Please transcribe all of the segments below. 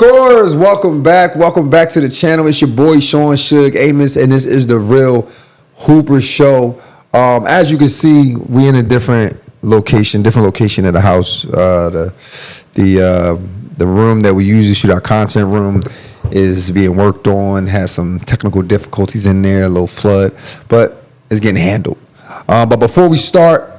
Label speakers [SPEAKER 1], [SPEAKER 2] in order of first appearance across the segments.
[SPEAKER 1] Scores, welcome back. Welcome back to the channel. It's your boy Sean Suge Amos, and this is the Real Hooper Show. As you can see, we in a different location of the house. The room that we usually shoot our content room is being worked on. Has some technical difficulties in there, a little flood, but it's getting handled. But before we start,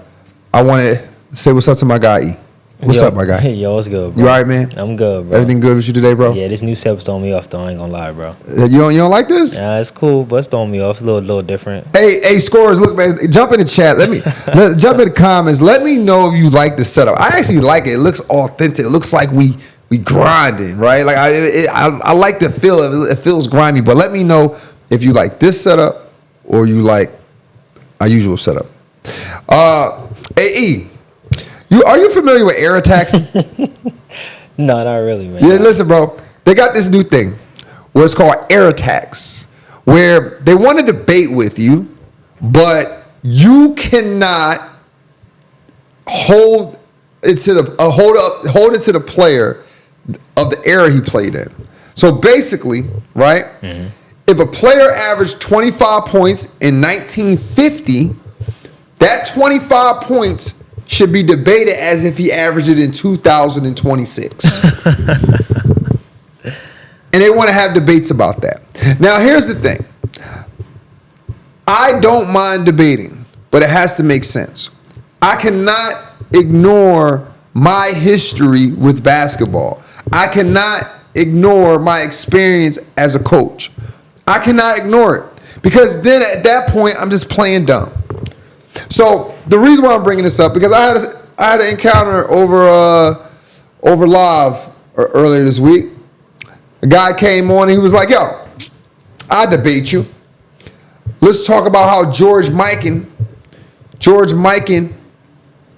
[SPEAKER 1] I want to say what's up to my guy E. What's up, my guy?
[SPEAKER 2] Yo, what's good, bro?
[SPEAKER 1] You all right, man?
[SPEAKER 2] I'm good, bro.
[SPEAKER 1] Everything good with you today, bro?
[SPEAKER 2] Yeah, this new setup's throwing me off, though. I ain't gonna lie, bro.
[SPEAKER 1] You don't like this?
[SPEAKER 2] Yeah, it's cool, but it's throwing me off. It's a little different.
[SPEAKER 1] Hey, Scores, look, man, jump in the chat. Jump in the comments. Let me know if you like the setup. I actually like it. It looks authentic. It looks like we grinding, right? Like I like the feel of it. It feels grimy, but let me know if you like this setup or you like our usual setup. Hey, E. Are you familiar with air attacks?
[SPEAKER 2] No, not really, man.
[SPEAKER 1] Yeah, listen, bro. They got this new thing where it's called air attacks, where they want to debate with you, but you cannot hold it to the player of the era he played in. So basically, right? Mm-hmm. If a player averaged 25 points in 1950, that 25 points should be debated as if he averaged it in 2026. And they want to have debates about that. Now, here's the thing. I don't mind debating, but it has to make sense. I cannot ignore my history with basketball. I cannot ignore my experience as a coach. I cannot ignore it because then at that point, I'm just playing dumb. So the reason why I'm bringing this up because I had an encounter over live earlier this week. A guy came on and he was like, "Yo, I debate you. Let's talk about how George Mikan,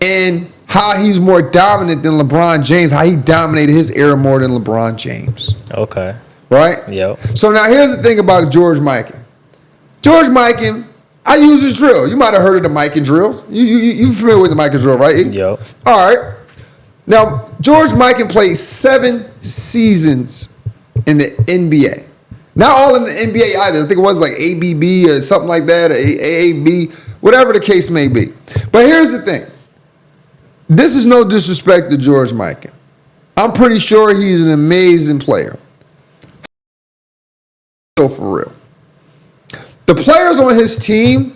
[SPEAKER 1] and how he's more dominant than LeBron James. How he dominated his era more than LeBron James."
[SPEAKER 2] Okay.
[SPEAKER 1] Right.
[SPEAKER 2] Yep.
[SPEAKER 1] So now here's the thing about George Mikan. George Mikan. I use his drill. You might have heard of the Mikan drill. You familiar with the Mikan drill, right?
[SPEAKER 2] Yep.
[SPEAKER 1] All right. Now, George Mikan played 7 seasons in the NBA. Not all in the NBA either. I think it was like ABB or something like that, or AAB, whatever the case may be. But here's the thing. This is no disrespect to George Mikan. I'm pretty sure he's an amazing player. So for real. The players on his team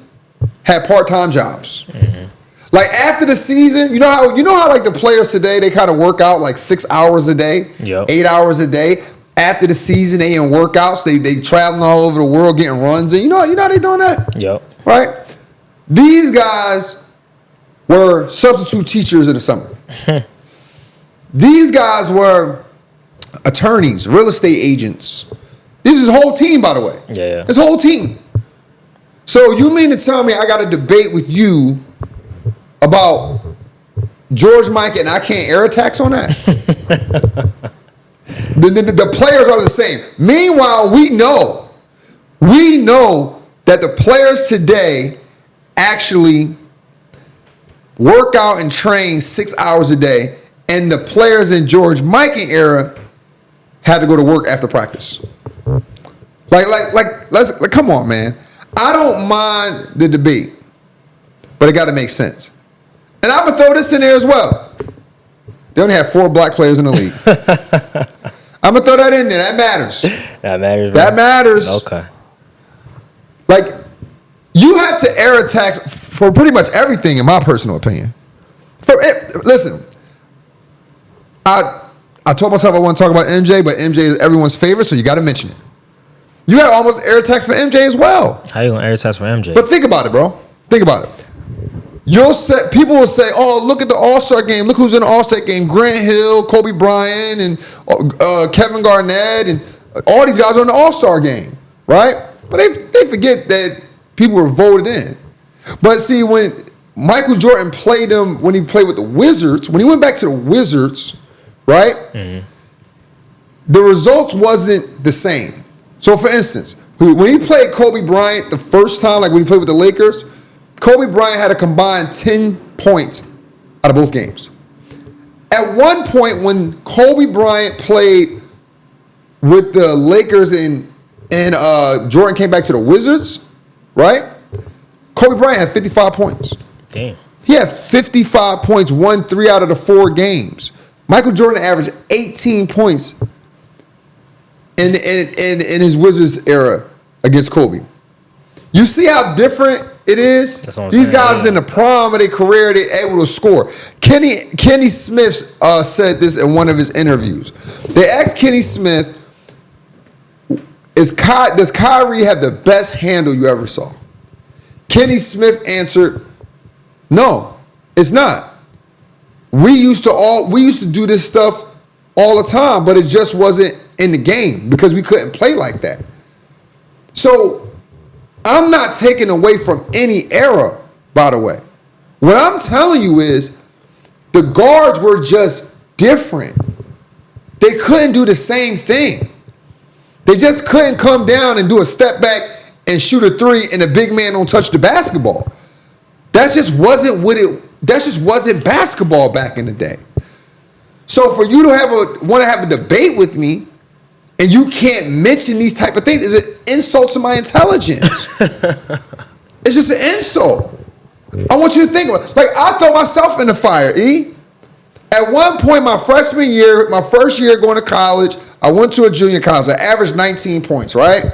[SPEAKER 1] had part-time jobs. Mm-hmm. Like after the season, you know how like the players today, they kind of work out like 6 hours a day,
[SPEAKER 2] yep.
[SPEAKER 1] 8 hours a day. After the season, they in workouts, they traveling all over the world getting runs, and you know how they doing that?
[SPEAKER 2] Yep.
[SPEAKER 1] Right? These guys were substitute teachers in the summer. These guys were attorneys, real estate agents. This is his whole team, by the way.
[SPEAKER 2] Yeah.
[SPEAKER 1] His whole team. So you mean to tell me I got to debate with you about George Mikan and I can't air attacks on that? the players are the same. Meanwhile, we know that the players today actually work out and train 6 hours a day, and the players in George Mikan era had to go to work after practice. Like, come on, man. I don't mind the debate, but it got to make sense. And I'm going to throw this in there as well. They only have 4 black players in the league. I'm going to throw that in there. That matters.
[SPEAKER 2] That matters,
[SPEAKER 1] That matters.
[SPEAKER 2] Okay.
[SPEAKER 1] Like, you have to air attacks for pretty much everything, in my personal opinion. Listen, I told myself I want to talk about MJ, but MJ is everyone's favorite, so you got to mention it. You got almost air attacks for MJ as well.
[SPEAKER 2] How you gonna air attacks for MJ?
[SPEAKER 1] But think about it, bro. Think about it. People will say, "Oh, look at the All-Star game. Look who's in the All-Star game: Grant Hill, Kobe Bryant, and Kevin Garnett, and all these guys are in the All-Star game, right?" But they forget that people were voted in. But see, when Michael Jordan played them, when he played with the Wizards, when he went back to the Wizards, right? Mm-hmm. The results wasn't the same. So, for instance, when he played Kobe Bryant the first time, like when he played with the Lakers, Kobe Bryant had a combined 10 points out of both games. At one point, when Kobe Bryant played with the Lakers and Jordan came back to the Wizards, right? Kobe Bryant had 55 points.
[SPEAKER 2] Damn.
[SPEAKER 1] He had 55 points, won 3 out of the 4 games. Michael Jordan averaged 18 points in his Wizards era against Kobe. You see how different it is?
[SPEAKER 2] That's what I'm
[SPEAKER 1] These
[SPEAKER 2] saying,
[SPEAKER 1] guys
[SPEAKER 2] yeah.
[SPEAKER 1] in the prime of their career, they're able to score. Kenny Smith said this in one of his interviews. They asked Kenny Smith, does Kyrie have the best handle you ever saw? Kenny Smith answered, no, it's not. We used to do this stuff all the time, but it just wasn't in the game because we couldn't play like that. So I'm not taking away from any era, by the way. What I'm telling you is the guards were just different. They couldn't do the same thing. They just couldn't come down and do a step back and shoot a 3 and the big man don't touch the basketball. That just wasn't basketball back in the day. So for you to want to have a debate with me and you can't mention these type of things is an insult to my intelligence. It's just an insult. I want you to think about it. Like, I throw myself in the fire, E. At one point, my freshman year, my first year going to college, I went to a junior college. I averaged 19 points, right?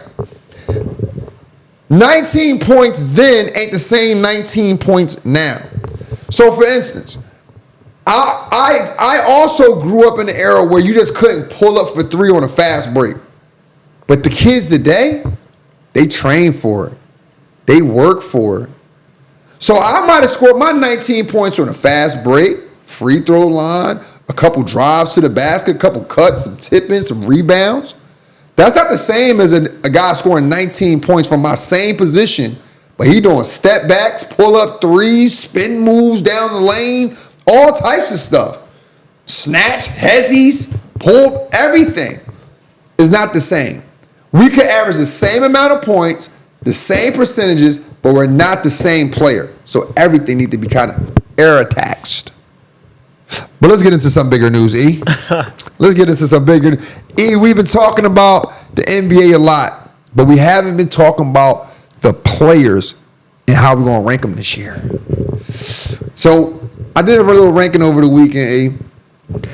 [SPEAKER 1] 19 points then ain't the same 19 points now. So, for instance, I also grew up in an era where you just couldn't pull up for 3 on a fast break. But the kids today, they train for it. They work for it. So I might have scored my 19 points on a fast break, free throw line, a couple drives to the basket, a couple cuts, some tipping, some rebounds. That's not the same as a guy scoring 19 points from my same position, but he doing step backs, pull up threes, spin moves down the lane, all types of stuff. Snatch, hezzies, pull, everything is not the same. We could average the same amount of points, the same percentages, but we're not the same player. So everything needs to be kind of era taxed. But let's get into some bigger news, E. Let's get into some bigger news. E, we've been talking about the NBA a lot, but we haven't been talking about the players and how we're going to rank them this year. So I did a little ranking over the weekend, E.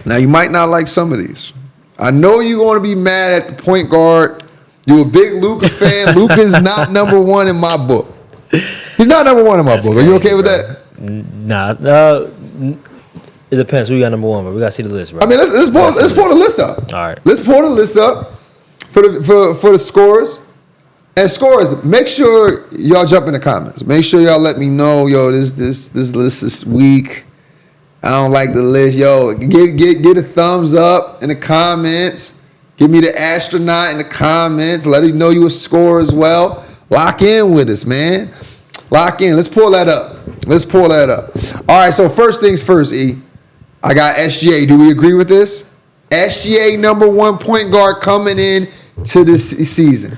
[SPEAKER 1] Now, you might not like some of these. I know you're going to be mad at the point guard. You're a big Luka fan. Luka's not number 1 in my book. He's not number 1 in my book. Are you okay with that?
[SPEAKER 2] Nah. It depends who you got number 1, but we got to see the list, bro.
[SPEAKER 1] I mean, let's pull the list up.
[SPEAKER 2] All right.
[SPEAKER 1] Let's pull the list up for the scores. And scores, make sure y'all jump in the comments. Make sure y'all let me know, yo, this list is weak. I don't like the list. Yo, get a thumbs up in the comments. Give me the astronaut in the comments. Let me know you a score as well. Lock in with us, man. Lock in. Let's pull that up. All right, so first things first, E. I got SGA. Do we agree with this? SGA number 1 point guard coming in to this season.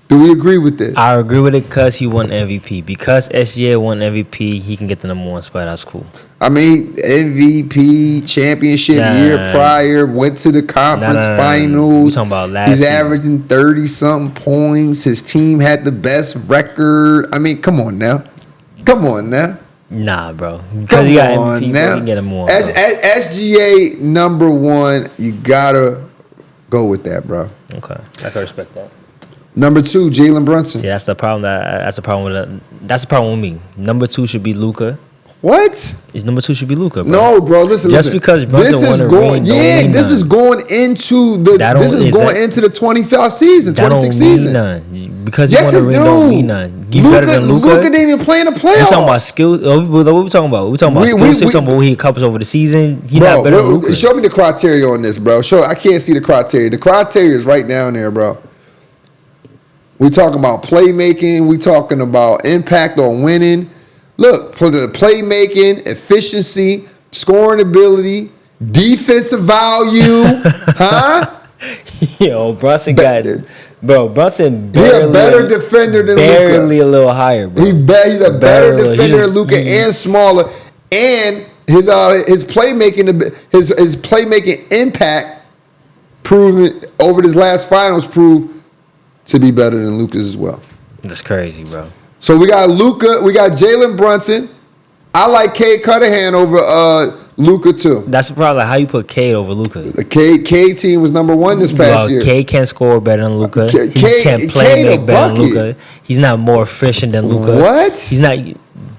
[SPEAKER 1] Do we agree with this?
[SPEAKER 2] I agree with it because he won MVP. Because SGA won MVP, he can get the number 1 spot. That's cool.
[SPEAKER 1] I mean, MVP, championship year prior, went to the conference finals.
[SPEAKER 2] We talking about last
[SPEAKER 1] He's
[SPEAKER 2] season.
[SPEAKER 1] averaging 30-something points. His team had the best record. I mean, come on now.
[SPEAKER 2] Nah, bro. Because you got MVP, bro, you can get him more.
[SPEAKER 1] SGA number 1, you gotta go with that, bro.
[SPEAKER 2] Okay, I can respect that.
[SPEAKER 1] Number 2, Jalen Brunson.
[SPEAKER 2] See, that's the problem. That's the problem with me. Number 2 should be Luka.
[SPEAKER 1] What?
[SPEAKER 2] His number 2 should be Luka, bro.
[SPEAKER 1] No, bro. Listen.
[SPEAKER 2] Because Brunson won a ring,
[SPEAKER 1] this is going into the 25 season, 26 season.
[SPEAKER 2] None. Because he won a ring don't mean none. You better than Luka.
[SPEAKER 1] Luka didn't even play in the playoffs.
[SPEAKER 2] We talking about skill. What we talking about? We talking about skill. We talking about what he accomplished over the season. He not better than Luka.
[SPEAKER 1] Show me the criteria on this, bro. I can't see the criteria. The criteria is right down there, bro. We talking about playmaking. We talking about impact on winning. Look, for the playmaking, efficiency, scoring ability, defensive value, huh?
[SPEAKER 2] Yo, Brunson Brunson
[SPEAKER 1] barely, he a better defender than Luka.
[SPEAKER 2] Barely a little higher, bro.
[SPEAKER 1] He's a better defender than Luka and smaller. And his playmaking impact proven over this last finals proved to be better than Luka's as well.
[SPEAKER 2] That's crazy, bro.
[SPEAKER 1] So we got Luka, we got Jalen Brunson. I like Cade Cunningham over Luka too.
[SPEAKER 2] That's probably how you put Cade over Luka.
[SPEAKER 1] The Cade team was number 1 this past year.
[SPEAKER 2] Cade can't score better than Luka. He can't make better than Luka. He's not more efficient than Luka.
[SPEAKER 1] What?
[SPEAKER 2] He's not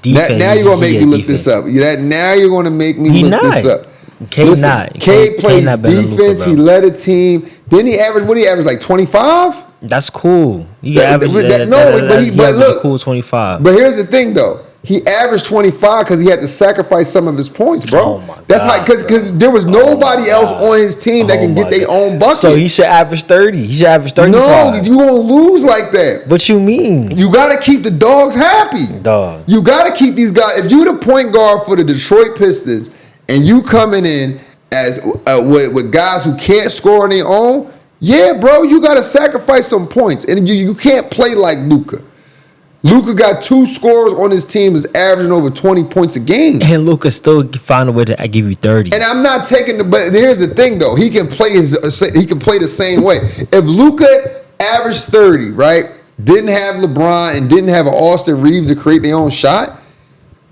[SPEAKER 2] defense.
[SPEAKER 1] Now you're gonna make me look this up. Now you're gonna make me look this up. Cade plays defense. He led a team. Didn't he average? What did he average? Like 25?
[SPEAKER 2] That's cool. You average
[SPEAKER 1] but look,
[SPEAKER 2] cool 25.
[SPEAKER 1] But here's the thing, though. He averaged 25 because he had to sacrifice some of his points, bro.
[SPEAKER 2] Oh my
[SPEAKER 1] That's
[SPEAKER 2] God,
[SPEAKER 1] how because there was nobody else on his team that can get their own bucket.
[SPEAKER 2] So he should average 30. He should average 35.
[SPEAKER 1] No, you gonna lose like that.
[SPEAKER 2] What you mean?
[SPEAKER 1] You gotta keep the dogs happy.
[SPEAKER 2] Dog.
[SPEAKER 1] You gotta keep these guys. If you the point guard for the Detroit Pistons and you coming in as with guys who can't score on their own, yeah, bro, you gotta sacrifice some points, and you can't play like Luka. Luka got 2 scorers on his team, is averaging over 20 points a game.
[SPEAKER 2] And Luka still found a way to give you 30.
[SPEAKER 1] And I'm not taking but here's the thing though. He can play the same way. If Luka averaged 30, right? Didn't have LeBron and didn't have an Austin Reeves to create their own shot,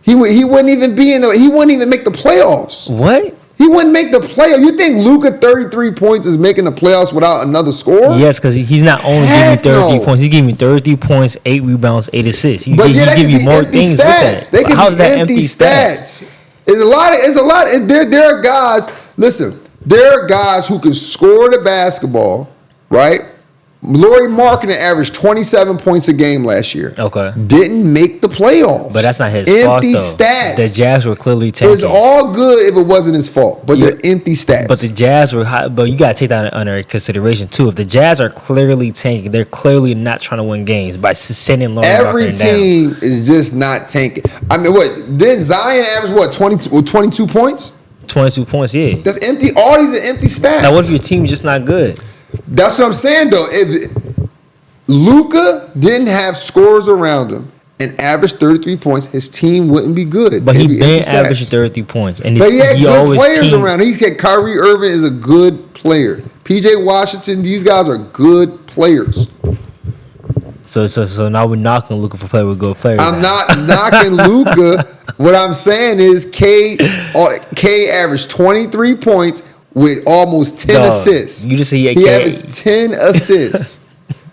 [SPEAKER 1] he wouldn't even be he wouldn't even make the playoffs.
[SPEAKER 2] What?
[SPEAKER 1] He wouldn't make the playoffs. You think Luka 33 points is making the playoffs without another score?
[SPEAKER 2] Yes, because he's not only giving you 33 points. He's giving you 33 points, 8 rebounds, 8 assists. He give you more things
[SPEAKER 1] stats.
[SPEAKER 2] with that. How's that empty stats?
[SPEAKER 1] It's a lot. There are guys, listen, there are guys who can score the basketball, right? Lauri Markkanen averaged 27 points a game last year.
[SPEAKER 2] Okay.
[SPEAKER 1] Didn't make the playoffs.
[SPEAKER 2] But that's not his
[SPEAKER 1] empty
[SPEAKER 2] fault, though.
[SPEAKER 1] Stats.
[SPEAKER 2] The Jazz were clearly tanking.
[SPEAKER 1] It's all good if it wasn't his fault, but they're empty stats.
[SPEAKER 2] But the Jazz were high, but you got to take that under consideration, too. If the Jazz are clearly tanking, they're clearly not trying to win games by sending Lauri Markkanen down.
[SPEAKER 1] Every team is just not tanking. I mean, what? Then Zion averaged, 22 points?
[SPEAKER 2] 22 points, yeah.
[SPEAKER 1] That's empty. All these are empty stats.
[SPEAKER 2] Now, what if your team is just not good?
[SPEAKER 1] That's what I'm saying, though. If Luka didn't have scorers around him and averaged 33 points, his team wouldn't be good.
[SPEAKER 2] But he been averaging 33 points. And
[SPEAKER 1] but he had good players around. He's got Kyrie Irving is a good player. PJ Washington, these guys are good players.
[SPEAKER 2] So now we're knocking Luka for playing with good players.
[SPEAKER 1] I'm not knocking Luka. What I'm saying is K averaged 23 points with almost 10 assists.
[SPEAKER 2] You just say
[SPEAKER 1] he averaged 10 assists.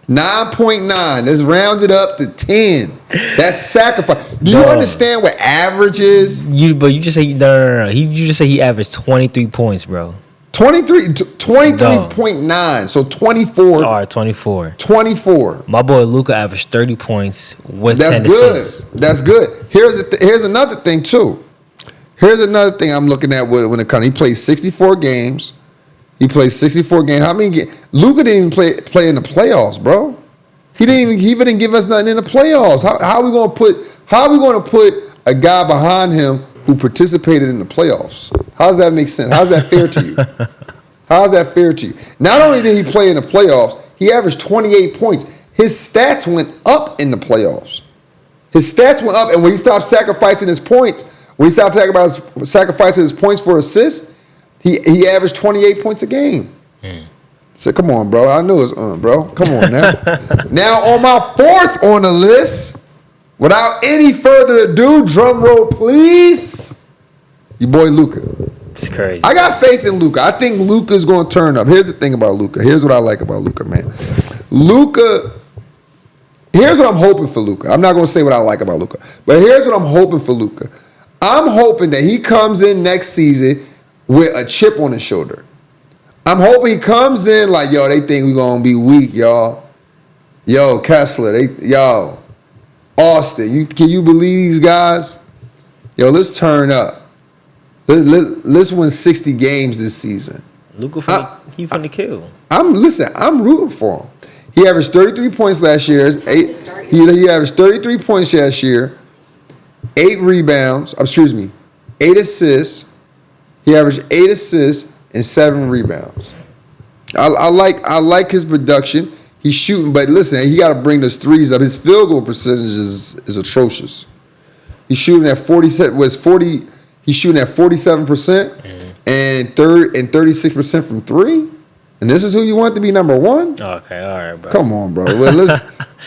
[SPEAKER 1] 9.9. Let's round it up to 10. That's sacrifice. Do you understand what average is?
[SPEAKER 2] But you just say no. You just say he averaged 23 points, bro.
[SPEAKER 1] 23.9. So 24.
[SPEAKER 2] All right, 24.
[SPEAKER 1] 24.
[SPEAKER 2] My boy Luka averaged 30 points with 10 assists.
[SPEAKER 1] That's good. Here's another thing too. Here's another thing I'm looking at when it comes. He plays 64 games. He plays 64 games. How many games? Luka didn't even play in the playoffs, bro. He didn't give us nothing in the playoffs. How are we going to put a guy behind him who participated in the playoffs? How does that make sense? How's that fair to you? How's that fair to you? Not only did he play in the playoffs, he averaged 28 points. His stats went up in the playoffs. His stats went up, and when he stopped sacrificing his points, sacrificing his points for assists, he averaged 28 points a game. So come on, bro. I know it's bro. Come on now. Now on my 4th on the list, without any further ado, drum roll please, your boy Luka.
[SPEAKER 2] It's crazy.
[SPEAKER 1] I got faith in Luka. I think Luka's going to turn up. Here's the thing about Luka. Here's what I like about Luka, man. Here's what I'm hoping for Luka. I'm not going to say what I like about Luka, but here's what I'm hoping for Luka. I'm hoping that he comes in next season with a chip on his shoulder. I'm hoping he comes in like, yo, they think we're going to be weak, y'all. Yo, Kessler, Austin, can you believe these guys? Yo, let's turn up. Let's win 60 games this season.
[SPEAKER 2] Luka, he finna kill.
[SPEAKER 1] I'm rooting for him. He averaged 33 points last year. He averaged 33 points last year. 8 rebounds. 8 assists. He averaged 8 assists and 7 rebounds. I like his production. He's shooting, but listen, he got to bring those threes up. His field goal percentage is atrocious. He's shooting at 47%, and 36% from 3. And this is who you want to be number one?
[SPEAKER 2] Okay, all right, bro.
[SPEAKER 1] Come on, bro. Well,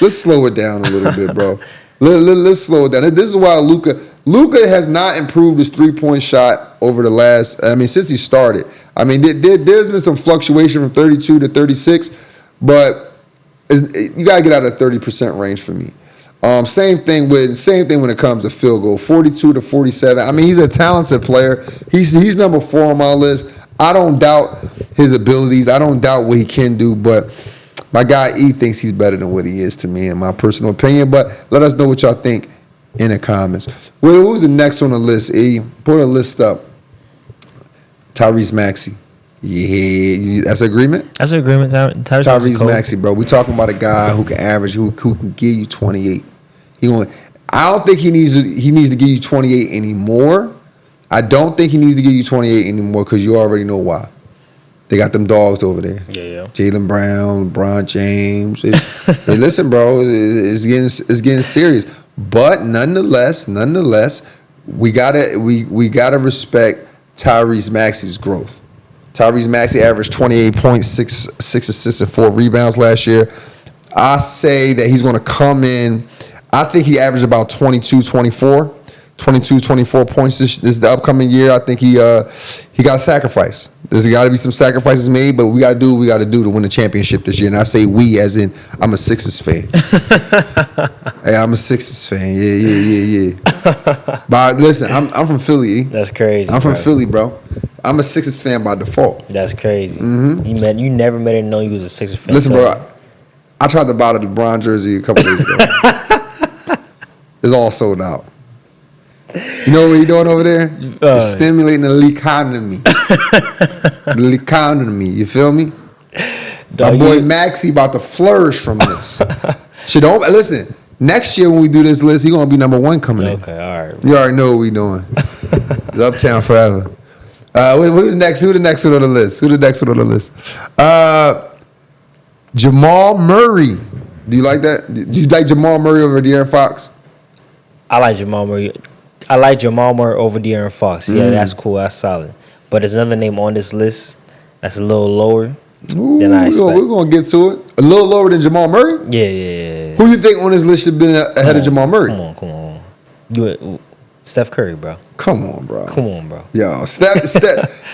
[SPEAKER 1] let's slow it down a little bit, bro. Let's slow it down. This is why Luka has not improved his 3-point shot over the last. Since he started. There's been some fluctuation from 32 to 36, but you got to get out of the 30% range for me. Same thing when it comes to field goal, 42 to 47. He's a talented player. He's number 4 on my list. I don't doubt his abilities. I don't doubt what he can do, but my guy E thinks he's better than what he is to me, in my personal opinion. But let us know what y'all think in the comments. Well, who's the next on the list, E? Put a list up. Tyrese Maxey. Yeah, that's an agreement?
[SPEAKER 2] That's an agreement.
[SPEAKER 1] Tyrese Maxey, bro. We talking about a guy who can average, who can give you 28. I don't think he needs to give you 28 anymore. I don't think he needs to give you 28 anymore because you already know why. They got them dogs over there.
[SPEAKER 2] Yeah.
[SPEAKER 1] Jaylen Brown, LeBron James. Hey, listen, bro, it's getting serious. But nonetheless, we gotta respect Tyrese Maxey's growth. Tyrese Maxey averaged 28 points, 6 assists, and 4 rebounds last year. I say that he's going to come in. I think he averaged about 22, 24 points this the upcoming year. I think he got a sacrifice. There's got to be some sacrifices made, but we got to do what we got to do to win the championship this year. And I say we as in I'm a Sixers fan. Hey, I'm a Sixers fan. Yeah. But listen, I'm from Philly.
[SPEAKER 2] That's crazy.
[SPEAKER 1] I'm from Philly, bro. I'm a Sixers fan by default.
[SPEAKER 2] That's crazy. Mm-hmm. You never met him know he was a Sixers fan.
[SPEAKER 1] Listen, bro, I tried to buy the LeBron jersey a couple days ago. It's all sold out. You know what he doing over there? He's stimulating the economy. The economy. You feel me? My boy Maxey about to flourish from this. Listen, next year when we do this list, he's going to be number 1 coming in.
[SPEAKER 2] Okay, all right.
[SPEAKER 1] You already know what we doing. It's Uptown forever. Who the next one on the list? Jamal Murray. Do you like that? Do you like Jamal Murray over De'Aaron Fox?
[SPEAKER 2] I like Jamal Murray. I like Jamal Murray over De'Aaron Fox. Yeah, that's cool. That's solid. But there's another name on this list that's a little lower than I expect.
[SPEAKER 1] We're going to get to it. A little lower than Jamal Murray?
[SPEAKER 2] Yeah.
[SPEAKER 1] Who do you think on this list should have been ahead of Jamal Murray?
[SPEAKER 2] Come on. Steph Curry, bro.
[SPEAKER 1] Come on, bro. Yo, Steph.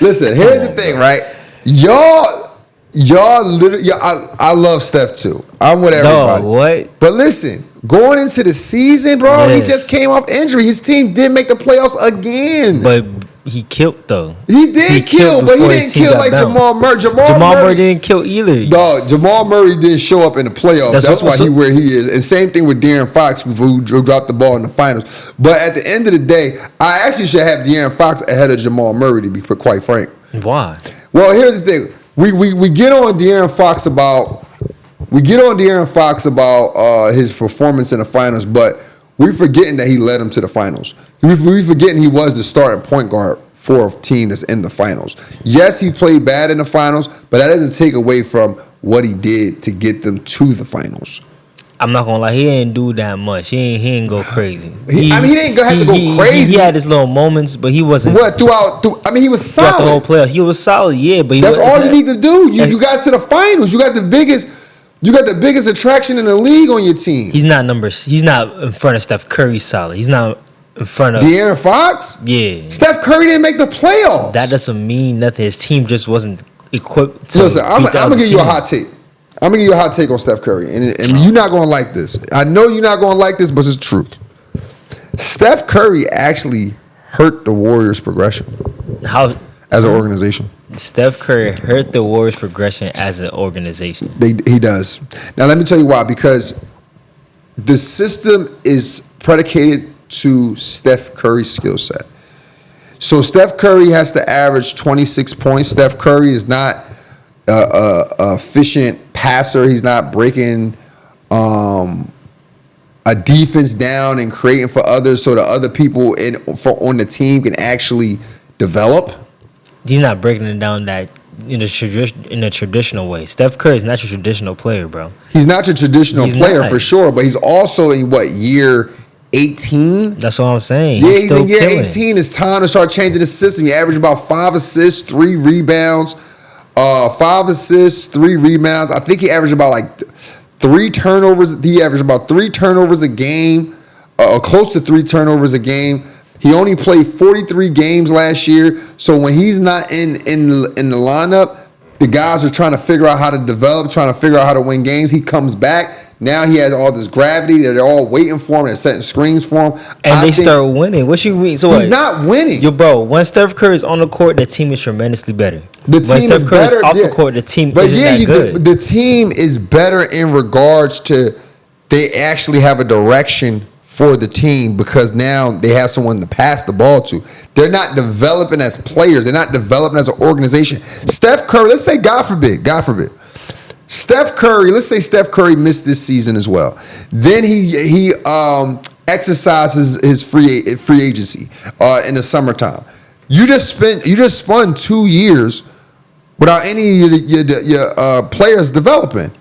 [SPEAKER 1] Listen, here's the thing, right? Y'all literally, I love Steph too. I'm with everybody.
[SPEAKER 2] No, what?
[SPEAKER 1] But listen, going into the season, bro, He just came off injury. His team did make the playoffs again.
[SPEAKER 2] But he killed, though.
[SPEAKER 1] He did kill, but he didn't kill like Jamal Murray.
[SPEAKER 2] Jamal Murray didn't kill either.
[SPEAKER 1] Dog, Jamal Murray didn't show up in the playoffs. That's why he where he is. And same thing with De'Aaron Fox, who dropped the ball in the finals. But at the end of the day, I actually should have De'Aaron Fox ahead of Jamal Murray, to be quite frank.
[SPEAKER 2] Why?
[SPEAKER 1] Well, here's the thing. We get on De'Aaron Fox about his performance in the finals, but we're forgetting that he led him to the finals. We're forgetting he was the starting point guard for a team that's in the finals. Yes, he played bad in the finals, but that doesn't take away from what he did to get them to the finals.
[SPEAKER 2] I'm not gonna lie, he didn't do that much. He ain't go crazy.
[SPEAKER 1] He didn't have to go crazy.
[SPEAKER 2] He had his little moments, but he wasn't.
[SPEAKER 1] He was solid.
[SPEAKER 2] Throughout the whole playoff, he was solid. Yeah, but
[SPEAKER 1] that's all you need to do. You got to the finals. You got the biggest attraction in the league on your team.
[SPEAKER 2] He's not in front of Steph Curry solid. He's not in front of
[SPEAKER 1] De'Aaron Fox.
[SPEAKER 2] Yeah,
[SPEAKER 1] Steph Curry didn't make the playoffs.
[SPEAKER 2] That doesn't mean nothing. His team just wasn't equipped to.
[SPEAKER 1] Listen, I'm gonna give you a hot take. I'm gonna give you a hot take on Steph Curry, and you're not gonna like this. I know you're not gonna like this, but it's truth. Steph Curry actually hurt the Warriors' progression.
[SPEAKER 2] How?
[SPEAKER 1] As an organization.
[SPEAKER 2] Steph Curry hurt the Warriors' progression as an organization.
[SPEAKER 1] He does. Now let me tell you why. Because the system is predicated to Steph Curry's skill set. So Steph Curry has to average 26 points. Steph Curry is not a efficient passer. He's not breaking a defense down and creating for others so the other people on the team can actually develop.
[SPEAKER 2] He's not breaking it down that in a traditional way. Steph Curry is not your traditional player, bro.
[SPEAKER 1] He's not your traditional player for sure, but he's also in year 18?
[SPEAKER 2] That's what I'm saying.
[SPEAKER 1] Yeah, he's in year 18. It's time to start changing the system. He averaged about 5 assists, 3 rebounds. 5 assists, 3 rebounds. I think he averaged about like 3 turnovers. He averaged about 3 turnovers a game, close to 3 turnovers a game. He only played 43 games last year. So when he's not in the lineup, the guys are trying to figure out how to develop, trying to figure out how to win games. He comes back. Now he has all this gravity that they're all waiting for him. They're setting screens for him.
[SPEAKER 2] And they start winning. What you mean? So
[SPEAKER 1] he's not winning.
[SPEAKER 2] Yo, bro, when Steph Curry is on the court, the team is tremendously better.
[SPEAKER 1] The team
[SPEAKER 2] when Steph
[SPEAKER 1] is
[SPEAKER 2] Curry
[SPEAKER 1] better.
[SPEAKER 2] Is off the court, the team isn't that good.
[SPEAKER 1] The team is better in regards to they actually have a direction for the team because now they have someone to pass the ball to. They're not developing as players. They're not developing as an organization. Steph Curry, let's say God forbid, Steph Curry, let's say Steph Curry missed this season as well. Then he exercises his free agency in the summertime. You just spun 2 years without any of your players developing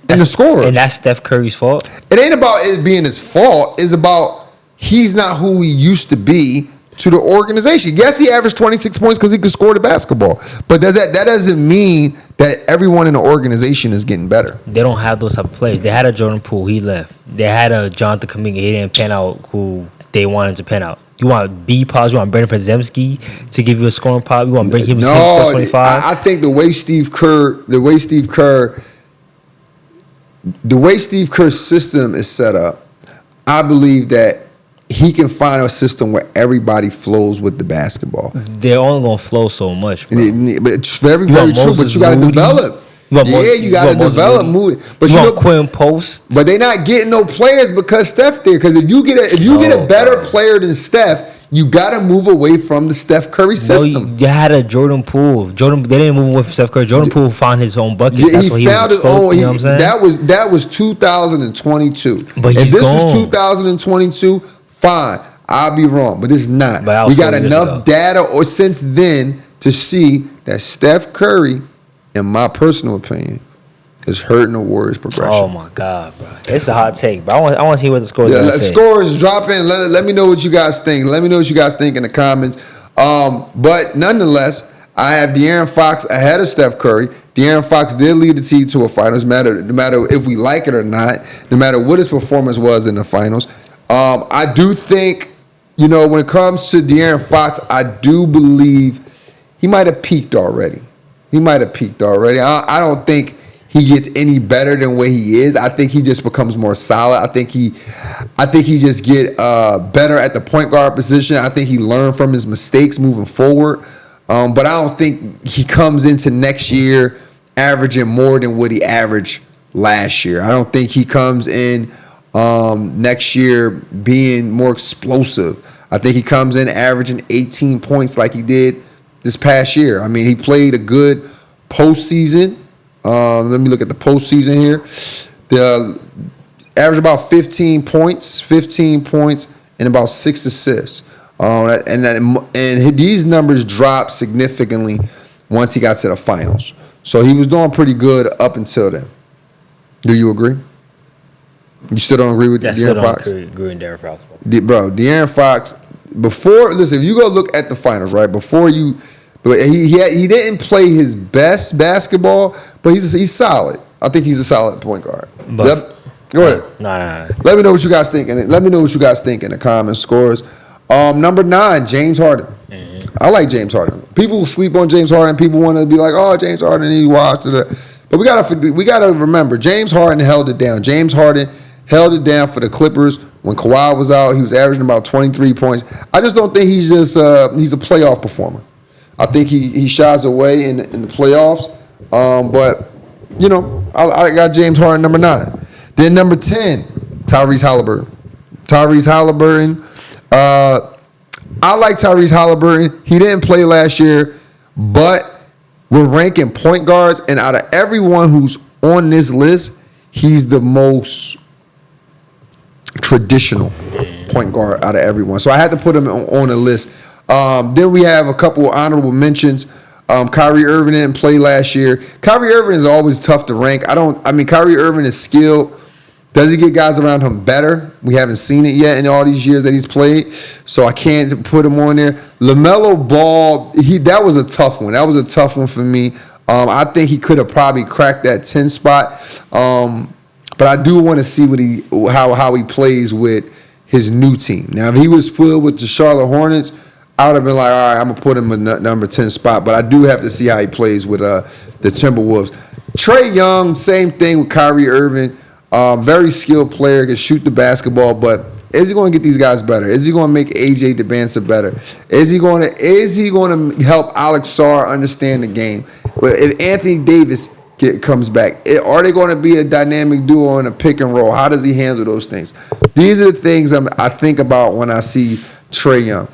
[SPEAKER 1] and the scorers.
[SPEAKER 2] And that's Steph Curry's fault?
[SPEAKER 1] It ain't about it being his fault. It's about he's not who he used to be to the organization. Yes, he averaged 26 points because he could score the basketball. But that doesn't mean that everyone in the organization is getting better.
[SPEAKER 2] They don't have those type of players. They had a Jordan Poole, he left. They had a Jonathan Kuminga, he didn't pan out who they wanted to pan out. You want B pops, you want Brandon Podziemski to give you a scoring pop, you want to bring him to score 25.
[SPEAKER 1] I think the way Steve Kerr's system is set up, I believe that he can find a system where everybody flows with the basketball.
[SPEAKER 2] They're only gonna flow so much, bro.
[SPEAKER 1] But it's very true. But you got to develop. You got to develop Moody. But
[SPEAKER 2] you want Quinn Post.
[SPEAKER 1] But they're not getting no players because Steph there. Because if you get a better player than Steph, you got to move away from the Steph Curry system.
[SPEAKER 2] You had a Jordan Poole. They didn't move away from Steph Curry. Jordan Poole found his own buckets. That's what he was exposed. You know what I'm saying?
[SPEAKER 1] That was 2022.
[SPEAKER 2] But
[SPEAKER 1] if this was 2022, fine. I'll be wrong, but it's not. We got enough data or since then to see that Steph Curry, in my personal opinion, is hurting the Warriors' progression.
[SPEAKER 2] Oh my God, bro! It's a hot take, but I want to hear what the scores
[SPEAKER 1] are.
[SPEAKER 2] Say.
[SPEAKER 1] Scores drop in. Let me know what you guys think. Let me know what you guys think in the comments. But nonetheless, I have De'Aaron Fox ahead of Steph Curry. De'Aaron Fox did lead the team to a finals, no matter if we like it or not, no matter what his performance was in the finals. I do think, when it comes to De'Aaron Fox, I do believe he might have peaked already. I don't think he gets any better than where he is. I think he just becomes more solid. I think he just get better at the point guard position. I think he learned from his mistakes moving forward. But I don't think he comes into next year averaging more than what he averaged last year. I don't think he comes in next year being more explosive. I think he comes in averaging 18 points like he did this past year. I mean, he played a good postseason. Let me look at the postseason here. The average about 15 points and about 6 assists. And these numbers dropped significantly once he got to the finals. So he was doing pretty good up until then. Do you agree? You still don't agree with De'Aaron Fox?
[SPEAKER 2] I agree with De'Aaron Fox.
[SPEAKER 1] Bro, De'Aaron Fox, if you go look at the finals, right, he didn't play his best basketball, but he's solid. I think he's a solid point guard. Go ahead.
[SPEAKER 2] Nah.
[SPEAKER 1] Let me know what you guys think. Let me know what you guys think in the comments. Scores. Number 9, James Harden. Mm-hmm. I like James Harden. People sleep on James Harden. People want to be like, oh, James Harden, he washed it. But we gotta remember, James Harden held it down. James Harden held it down for the Clippers when Kawhi was out. He was averaging about 23 points. I just don't think he's he's a playoff performer. I think he shies away in the playoffs. But I got James Harden number 9. Then number 10, Tyrese Halliburton. I like Tyrese Halliburton. He didn't play last year, but we're ranking point guards, and out of everyone who's on this list, he's the most traditional point guard out of everyone. So I had to put him on the list. Then we have a couple of honorable mentions. Kyrie Irving didn't play last year. Kyrie Irving is always tough to rank. Kyrie Irving is skilled. Does he get guys around him better? We haven't seen it yet in all these years that he's played, so I can't put him on there. LaMelo Ball, that was a tough one. That was a tough one for me. I think he could have probably cracked that 10 spot. But I do want to see how he plays with his new team. Now, if he was split with the Charlotte Hornets, I would have been like, all right, I'm going to put him in the number 10 spot. But I do have to see how he plays with the Timberwolves. Trae Young, same thing with Kyrie Irving. Very skilled player, can shoot the basketball, but is he going to get these guys better? Is he going to make AJ DeBanza better? Is he going to help Alex Sarr understand the game? But if Anthony Davis comes back, are they going to be a dynamic duo in a pick and roll? How does he handle those things? These are the things I think about when I see Trae Young.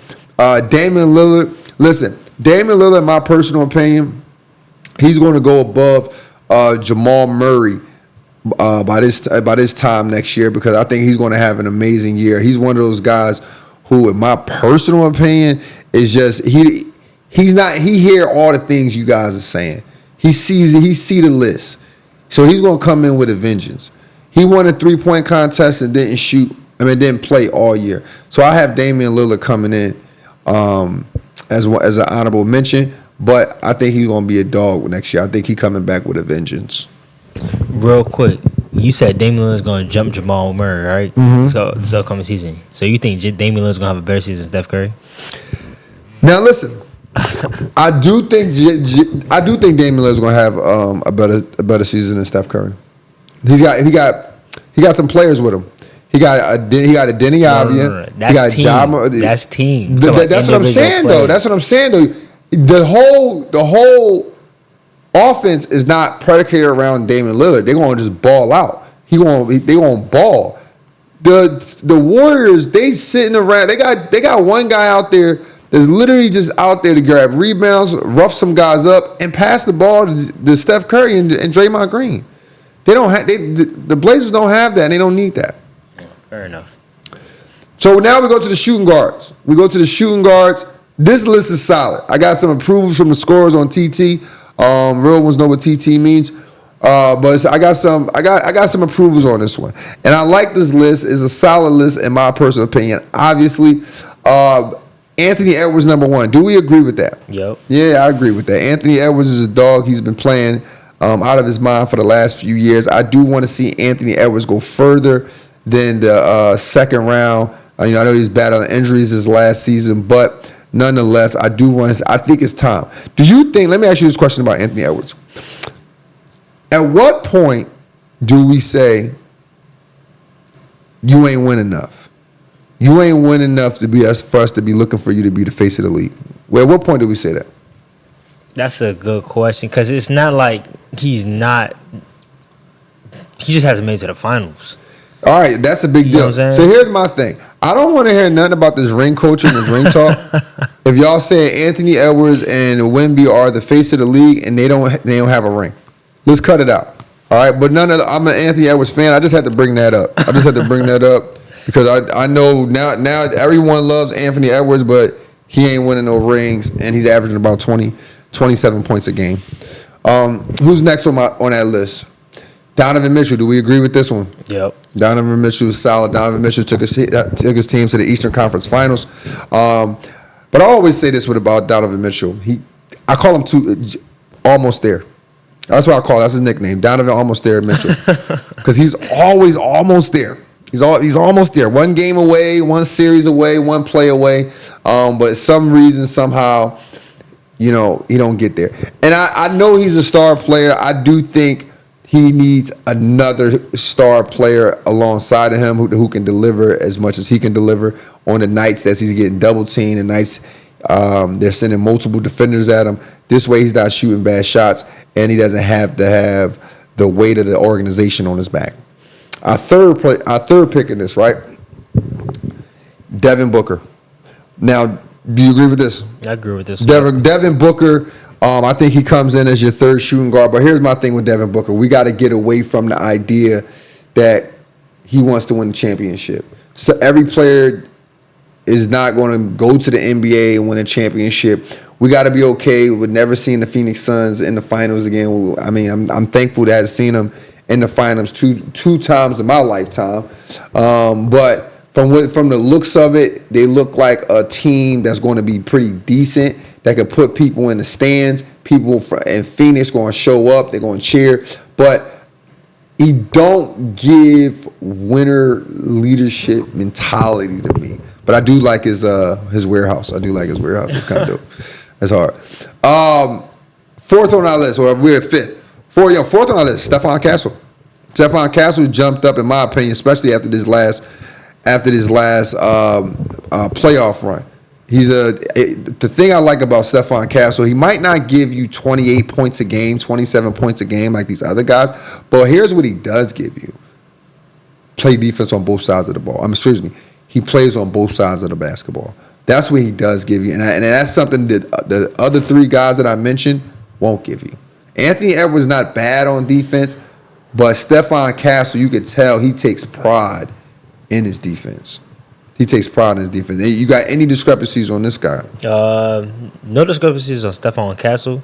[SPEAKER 1] Damian Lillard, listen, Damian Lillard, in my personal opinion, he's going to go above Jamal Murray by this time next year, because I think he's going to have an amazing year. He's one of those guys who, in my personal opinion, is just he hear all the things you guys are saying. He see the list, so he's going to come in with a vengeance. He won a 3-point contest and didn't play all year. So I have Damian Lillard coming in as an honorable mention, but I think he's going to be a dog next year. I think he's coming back with a vengeance.
[SPEAKER 2] Real quick, you said Damian Lillard's going to jump Jamal Murray, right?
[SPEAKER 1] Mm-hmm.
[SPEAKER 2] So this upcoming season. So you think Damian Lillard's going to have a better season than Steph Curry?
[SPEAKER 1] Now listen, I do think Damian Lillard's going to have a better season than Steph Curry. He got some players with him. He got a Denny Avdia.
[SPEAKER 2] No. That's team. That's team.
[SPEAKER 1] That's what I'm saying, though. That's what I'm saying, though. The whole offense is not predicated around Damian Lillard. They're going to just ball out. They going to ball. The Warriors, they sitting around. They got one guy out there that's literally just out there to grab rebounds, rough some guys up, and pass the ball to Steph Curry and Draymond Green. They don't have. The Blazers don't have that, and they don't need that.
[SPEAKER 2] Yeah, fair enough.
[SPEAKER 1] So now we go to the shooting guards. This list is solid. I got some approvals from the scorers on TT. Real ones know what TT means. But I got some approvals on this one. And I like this list. It's a solid list in my personal opinion. Obviously, Anthony Edwards number 1. Do we agree with that?
[SPEAKER 2] Yep.
[SPEAKER 1] Yeah, I agree with that. Anthony Edwards is a dog. He's been playing out of his mind for the last few years. I do want to see Anthony Edwards go further than the second round. I know he's battling injuries this last season, but nonetheless, I think it's time. Do you think, let me ask you this question about Anthony Edwards. At what point do we say, you ain't win enough? You ain't win enough for us to be looking for you to be the face of the league. Well, at what point do we say that?
[SPEAKER 2] That's a good question, because it's not like he just hasn't made it to the finals.
[SPEAKER 1] All right, that's a big deal. So here's my thing. I don't want to hear nothing about this ring coaching and ring talk. If y'all say Anthony Edwards and Wemby are the face of the league and they don't have a ring, let's cut it out. All right, but I'm an Anthony Edwards fan. I just had to bring that up. Because I know now everyone loves Anthony Edwards, but he ain't winning no rings, and he's averaging about 27 points a game. Who's next on that list? Donovan Mitchell. Do we agree with this one?
[SPEAKER 2] Yep.
[SPEAKER 1] Donovan Mitchell is solid. Donovan Mitchell took his team to the Eastern Conference Finals. But I always say this about Donovan Mitchell. I call him almost there. That's what I call it. That's his nickname, Donovan Almost There Mitchell, because he's always almost there. He's almost there. One game away, one series away, one play away. But some reason, somehow, he don't get there. And I know he's a star player. I do think he needs another star player alongside of him who can deliver as much as he can deliver on the nights that he's getting double teamed, and nights they're sending multiple defenders at him. This way he's not shooting bad shots, and he doesn't have to have the weight of the organization on his back. Our third pick in this, right? Devin Booker. Now, do you agree with this?
[SPEAKER 2] I agree with this.
[SPEAKER 1] Devin Booker, I think he comes in as your third shooting guard. But here's my thing with Devin Booker. We got to get away from the idea that he wants to win the championship. So every player is not going to go to the NBA and win a championship. We got to be okay with never seeing the Phoenix Suns in the finals again. I mean, I'm thankful that I've seen them in the finals two times in my lifetime. But from the looks of it, they look like a team that's going to be pretty decent. that could put people in the stands. People in Phoenix going to show up. They're going to cheer. But he don't give winner leadership mentality to me. But I do like his warehouse. I do like his warehouse. It's kind of dope. That's hard. Fourth on our list, or we're at fifth. Fourth on our list, Stephon Castle. Stephon Castle jumped up, in my opinion, especially after this last playoff run. The thing I like about Stephon Castle, he might not give you 28 points a game, 27 points a game like these other guys, but here's what he does give you. Play defense on both sides of the ball. He plays on both sides of the basketball. That's what he does give you. And that's something that the other three guys that I mentioned won't give you. Anthony Edwards not bad on defense, but Stephon Castle, you could tell he takes pride in his defense. You got any discrepancies on this guy?
[SPEAKER 2] No discrepancies on Stephon Castle.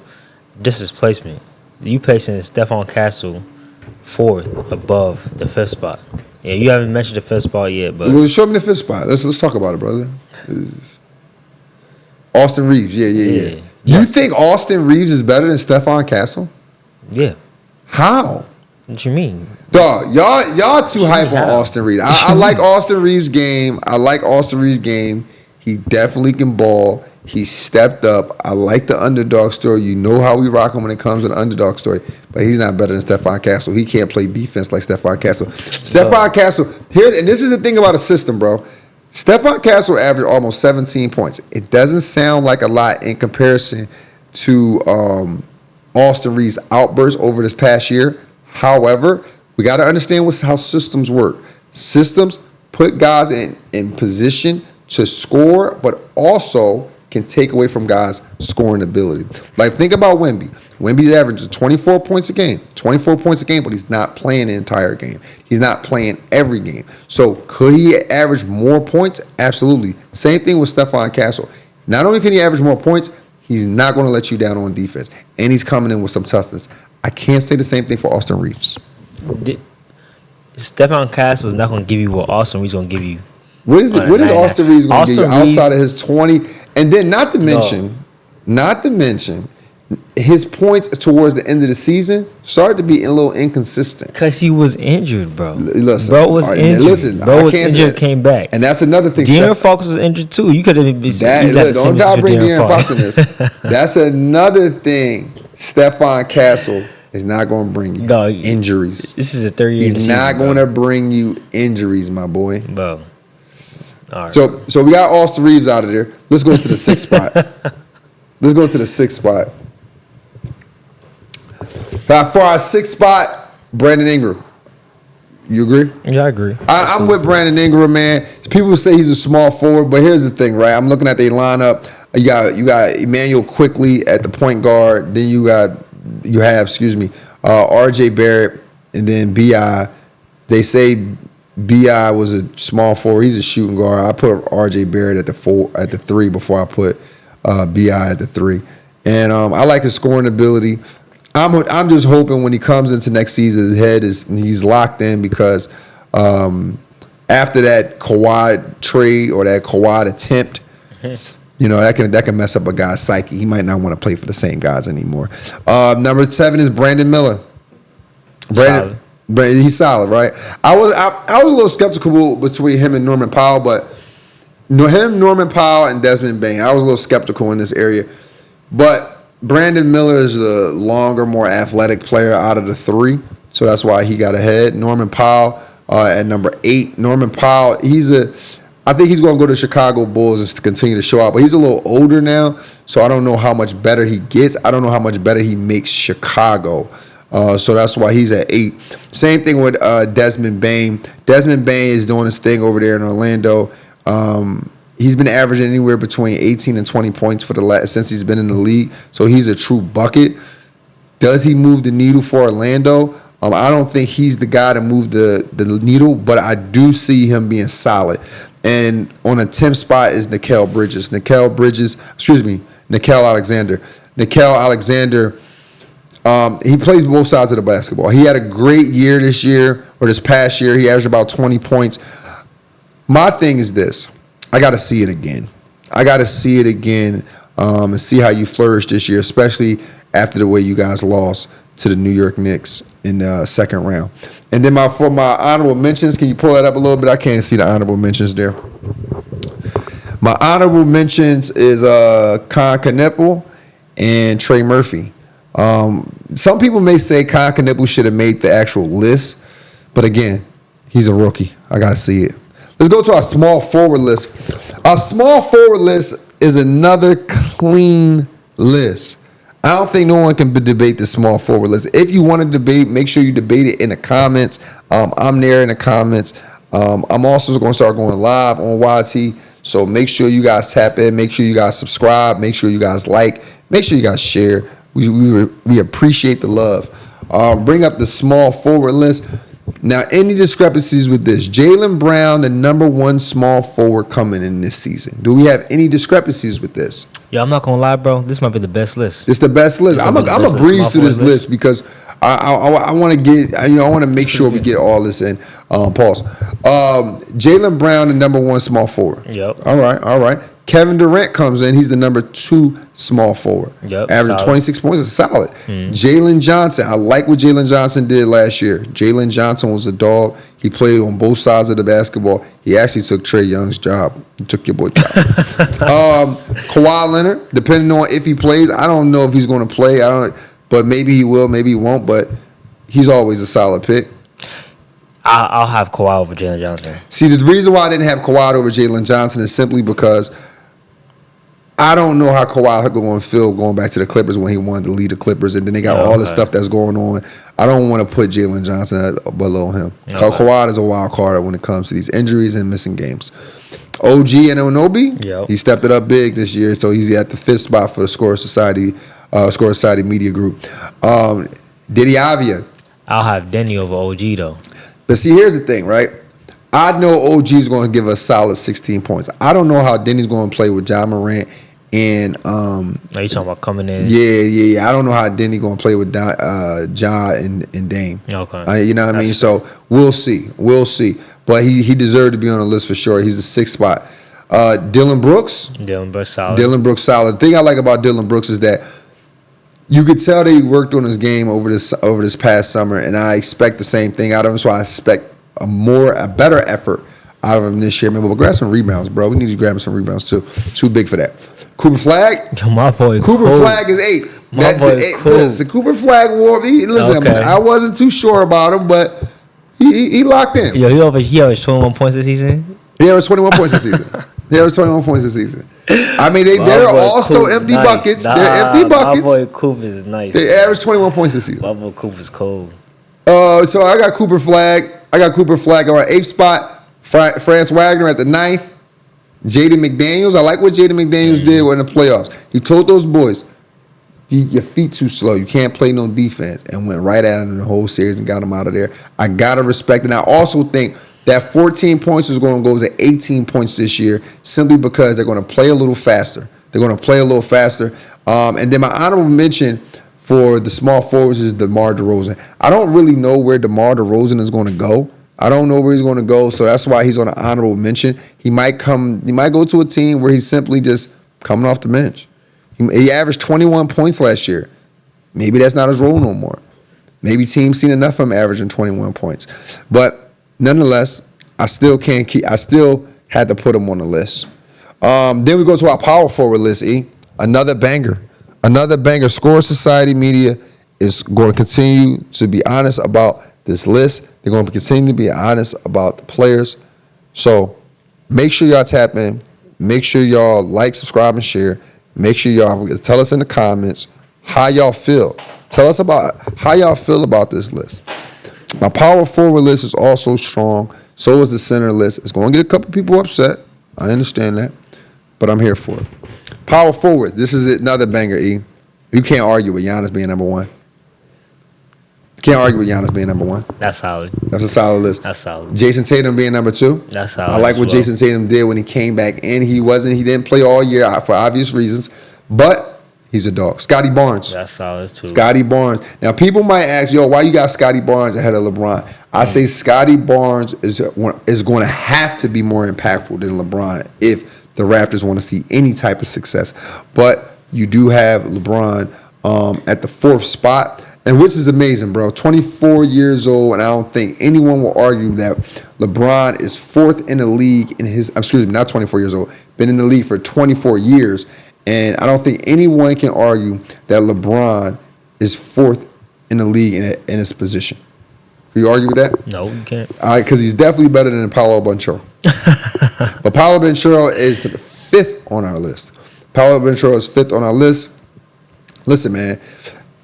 [SPEAKER 2] Just his placement. You placing Stephon Castle fourth above the fifth spot. Yeah, you haven't mentioned the fifth spot yet, but
[SPEAKER 1] show me the fifth spot. Let's talk about it, brother. Austin Reeves. Yeah. You think Austin Reeves is better than Stephon Castle?
[SPEAKER 2] Yeah.
[SPEAKER 1] How?
[SPEAKER 2] What you mean?
[SPEAKER 1] Dog, y'all too hype on Austin Reeves. I like Austin Reeves' game. He definitely can ball. He stepped up. I like the underdog story. You know how we rock him when it comes to the underdog story. But he's not better than Stephon Castle. He can't play defense like Stephon Castle. Stephon Castle, and this is the thing about a system, bro. Stephon Castle averaged almost 17 points. It doesn't sound like a lot in comparison to Austin Reeves' outbursts over this past year. However, we got to understand how systems work. Systems put guys in position to score, but also can take away from guys' scoring ability. Like, think about Wemby. Wemby's averaging 24 points a game, but he's not playing the entire game. He's not playing every game. So could he average more points? Absolutely. Same thing with Stephon Castle. Not only can he average more points, he's not going to let you down on defense, and he's coming in with some toughness. I can't say the same thing for Austin Reeves.
[SPEAKER 2] Stephon Castle is not going to give you what Austin Reeves going to give you.
[SPEAKER 1] What is Austin Reeves going to give you outside of his 20? And then not to mention, his points towards the end of the season started to be a little inconsistent.
[SPEAKER 2] Because he was injured, bro.
[SPEAKER 1] Listen,
[SPEAKER 2] bro was injured. Bro was injured, came back.
[SPEAKER 1] And that's another thing.
[SPEAKER 2] De'Aaron Fox was injured too. You could have been
[SPEAKER 1] don't gotta bring De'Aaron Fox in this. That's another thing. Stephon Castle is not going to bring you injuries.
[SPEAKER 2] This is a third year.
[SPEAKER 1] He's not going to bring you injuries, my boy.
[SPEAKER 2] Bro. All right.
[SPEAKER 1] So we got Austin Reeves out of there. Let's go to the sixth spot. For our sixth spot, Brandon Ingram. You agree?
[SPEAKER 2] Yeah, I agree.
[SPEAKER 1] I'm with Brandon Ingram, man. People say he's a small forward, but here's the thing, right? I'm looking at their lineup. You got Emmanuel Quickly at the point guard. Then you have R.J. Barrett, and then B.I. They say B.I. was a small forward. He's a shooting guard. I put R.J. Barrett at the three before I put B.I. at the three. And I like his scoring ability. I'm just hoping when he comes into next season, he's locked in because after that Kawhi trade or that Kawhi attempt, that can mess up a guy's psyche. He might not want to play for the same guys anymore. Number 7 is Brandon Miller. Brandon, he's solid, right? I was a little skeptical between him and Norman Powell, but Norman Powell, and Desmond Bain, I was a little skeptical in this area. But Brandon Miller is the longer, more athletic player out of the three, so that's why he got ahead. Norman Powell at number 8. Norman Powell, I think he's going to go to Chicago Bulls and continue to show out, but he's a little older now, so I don't know how much better he gets. I don't know how much better he makes Chicago. So that's why he's at 8. Same thing with Desmond Bain. Desmond Bain is doing his thing over there in Orlando. He's been averaging anywhere between 18 and 20 points since he's been in the league. So he's a true bucket. Does he move the needle for Orlando? I don't think he's the guy to move the needle, but I do see him being solid. And on a 10th spot is Nickeil Alexander. Nickeil Alexander, he plays both sides of the basketball. He had a great year this past year. He averaged about 20 points. My thing is this. I got to see it again. and see how you flourish this year, especially after the way you guys lost to the New York Knicks in the second round. And then for my honorable mentions, can you pull that up a little bit? I can't see the honorable mentions there. My honorable mentions is Con Kneppel and Trey Murphy. Some people may say Con Kneppel should have made the actual list, but again, he's a rookie. I got to see it. Let's go to our small forward list. Our small forward list is another clean list. I don't think no one can debate the small forward list. If you want to debate, make sure you debate it in the comments. I'm there in the comments. I'm also going to start going live on YT. So make sure you guys tap in. Make sure you guys subscribe. Make sure you guys like. Make sure you guys share. We appreciate the love. Bring up the small forward list. Now, any discrepancies with this? Jaylen Brown, the number one small forward coming in this season. Do we have any discrepancies with this?
[SPEAKER 2] Yeah, I'm not gonna lie, bro. This might be the best list.
[SPEAKER 1] It's the best list. I'm a breeze through this list because I want to get, I want to make sure we get all this in. Pause. Jaylen Brown, the number one small forward.
[SPEAKER 2] Yep.
[SPEAKER 1] All right. Kevin Durant comes in. He's the number 2 small forward.
[SPEAKER 2] Yep.
[SPEAKER 1] Averaging
[SPEAKER 2] solid.
[SPEAKER 1] 26 points is solid. Jalen Johnson. I like what Jalen Johnson did last year. Jalen Johnson was a dog. He played on both sides of the basketball. He actually took Trae Young's job. He took your boy job. Kawhi Leonard, depending on if he plays, I don't know if he's going to play. But maybe he will, maybe he won't. But he's always a solid pick.
[SPEAKER 2] I'll have Kawhi over Jalen Johnson.
[SPEAKER 1] See, the reason why I didn't have Kawhi over Jalen Johnson is simply because I don't know how Kawhi going to feel going back to the Clippers when he wanted to lead the Clippers, and then they got all the stuff that's going on. I don't want to put Jalen Johnson below him. Kawhi is a wild card when it comes to these injuries and missing games. OG and Anunoby, he stepped it up big this year, so he's at the 5th spot for the Score Society Media Group. Diddy Avia.
[SPEAKER 2] I'll have Denny over OG though.
[SPEAKER 1] But see, here's the thing, right? I know OG is going to give us solid 16 points. I don't know how Denny's going to play with Ja Morant and
[SPEAKER 2] Are you talking about coming in?
[SPEAKER 1] Yeah. I don't know how Denny going to play with Ja and Dame.
[SPEAKER 2] Okay.
[SPEAKER 1] You know what I mean? So we'll see. But he deserved to be on the list for sure. He's the 6th spot. Dylan Brooks solid. The thing I like about Dylan Brooks is that you could tell that he worked on his game over this past summer, and I expect the same thing out of him. So I expect a better effort out of him this year. Maybe we'll grab some rebounds, bro. We need to grab some rebounds too. Too big for that. Cooper Flag.
[SPEAKER 2] My boy.
[SPEAKER 1] Cooper Flag is 8.
[SPEAKER 2] My boy.
[SPEAKER 1] Listen, Cooper Flag wore. Listen, okay. I wasn't too sure about him, but he locked in.
[SPEAKER 2] Yo, he averaged 21 points this season.
[SPEAKER 1] He averaged 21 points this season. I mean, they're also empty buckets. They're empty buckets.
[SPEAKER 2] My boy Cooper is nice.
[SPEAKER 1] They averaged 21 points this season.
[SPEAKER 2] My boy Cooper's cold.
[SPEAKER 1] So I got Cooper Flag. On our 8th spot. Franz Wagner at the 9th. Jaden McDaniels. I like what Jaden McDaniels did in the playoffs. He told those boys, your feet too slow. You can't play no defense. And went right at him in the whole series and got him out of there. I got to respect it. And I also think that 14 points is going to go to 18 points this year simply because they're going to play a little faster. And then my honorable mention for the small forwards is DeMar DeRozan. I don't really know where DeMar DeRozan is going to go. I don't know where he's going to go, so that's why he's on an honorable mention. He might go to a team where he's simply just coming off the bench. He averaged 21 points last year. Maybe that's not his role no more. Maybe teams seen enough of him averaging 21 points. But nonetheless, I still had to put him on the list. Then we go to our power forward list, E. Another banger. Score Society Media is going to continue to be honest about this list. They're going to continue to be honest about the players. So make sure y'all tap in. Make sure y'all like, subscribe, and share. Make sure y'all tell us in the comments how y'all feel. Tell us about how y'all feel about this list. My power forward list is also strong. So is the center list. It's going to get a couple people upset. I understand that. But I'm here for it. Power forward. This is another banger, E. You can't argue with Giannis being number 1. Can't argue with Giannis being number 1.
[SPEAKER 2] That's solid.
[SPEAKER 1] That's a solid list.
[SPEAKER 2] That's solid.
[SPEAKER 1] Jason Tatum being number 2.
[SPEAKER 2] That's solid.
[SPEAKER 1] I like what Jason Tatum did when he came back in. He didn't play all year for obvious reasons, but he's a dog. Scotty Barnes.
[SPEAKER 2] That's solid too.
[SPEAKER 1] Scotty Barnes. Now people might ask, why you got Scotty Barnes ahead of LeBron? I say Scotty Barnes is going to have to be more impactful than LeBron if the Raptors want to see any type of success. But you do have LeBron at the 4th spot, and which is amazing, bro. 24 years old, and I don't think anyone will argue that LeBron is 4th in the league in his. Excuse me, not 24 years old. Been in the league for 24 years, and I don't think anyone can argue that LeBron is 4th in the league in his position. Can you argue with that?
[SPEAKER 2] No, you can't.
[SPEAKER 1] All right, because he's definitely better than Paolo Banchero. But Paolo Banchero is the 5th on our list. Paolo Banchero is 5th on our list. Listen, man,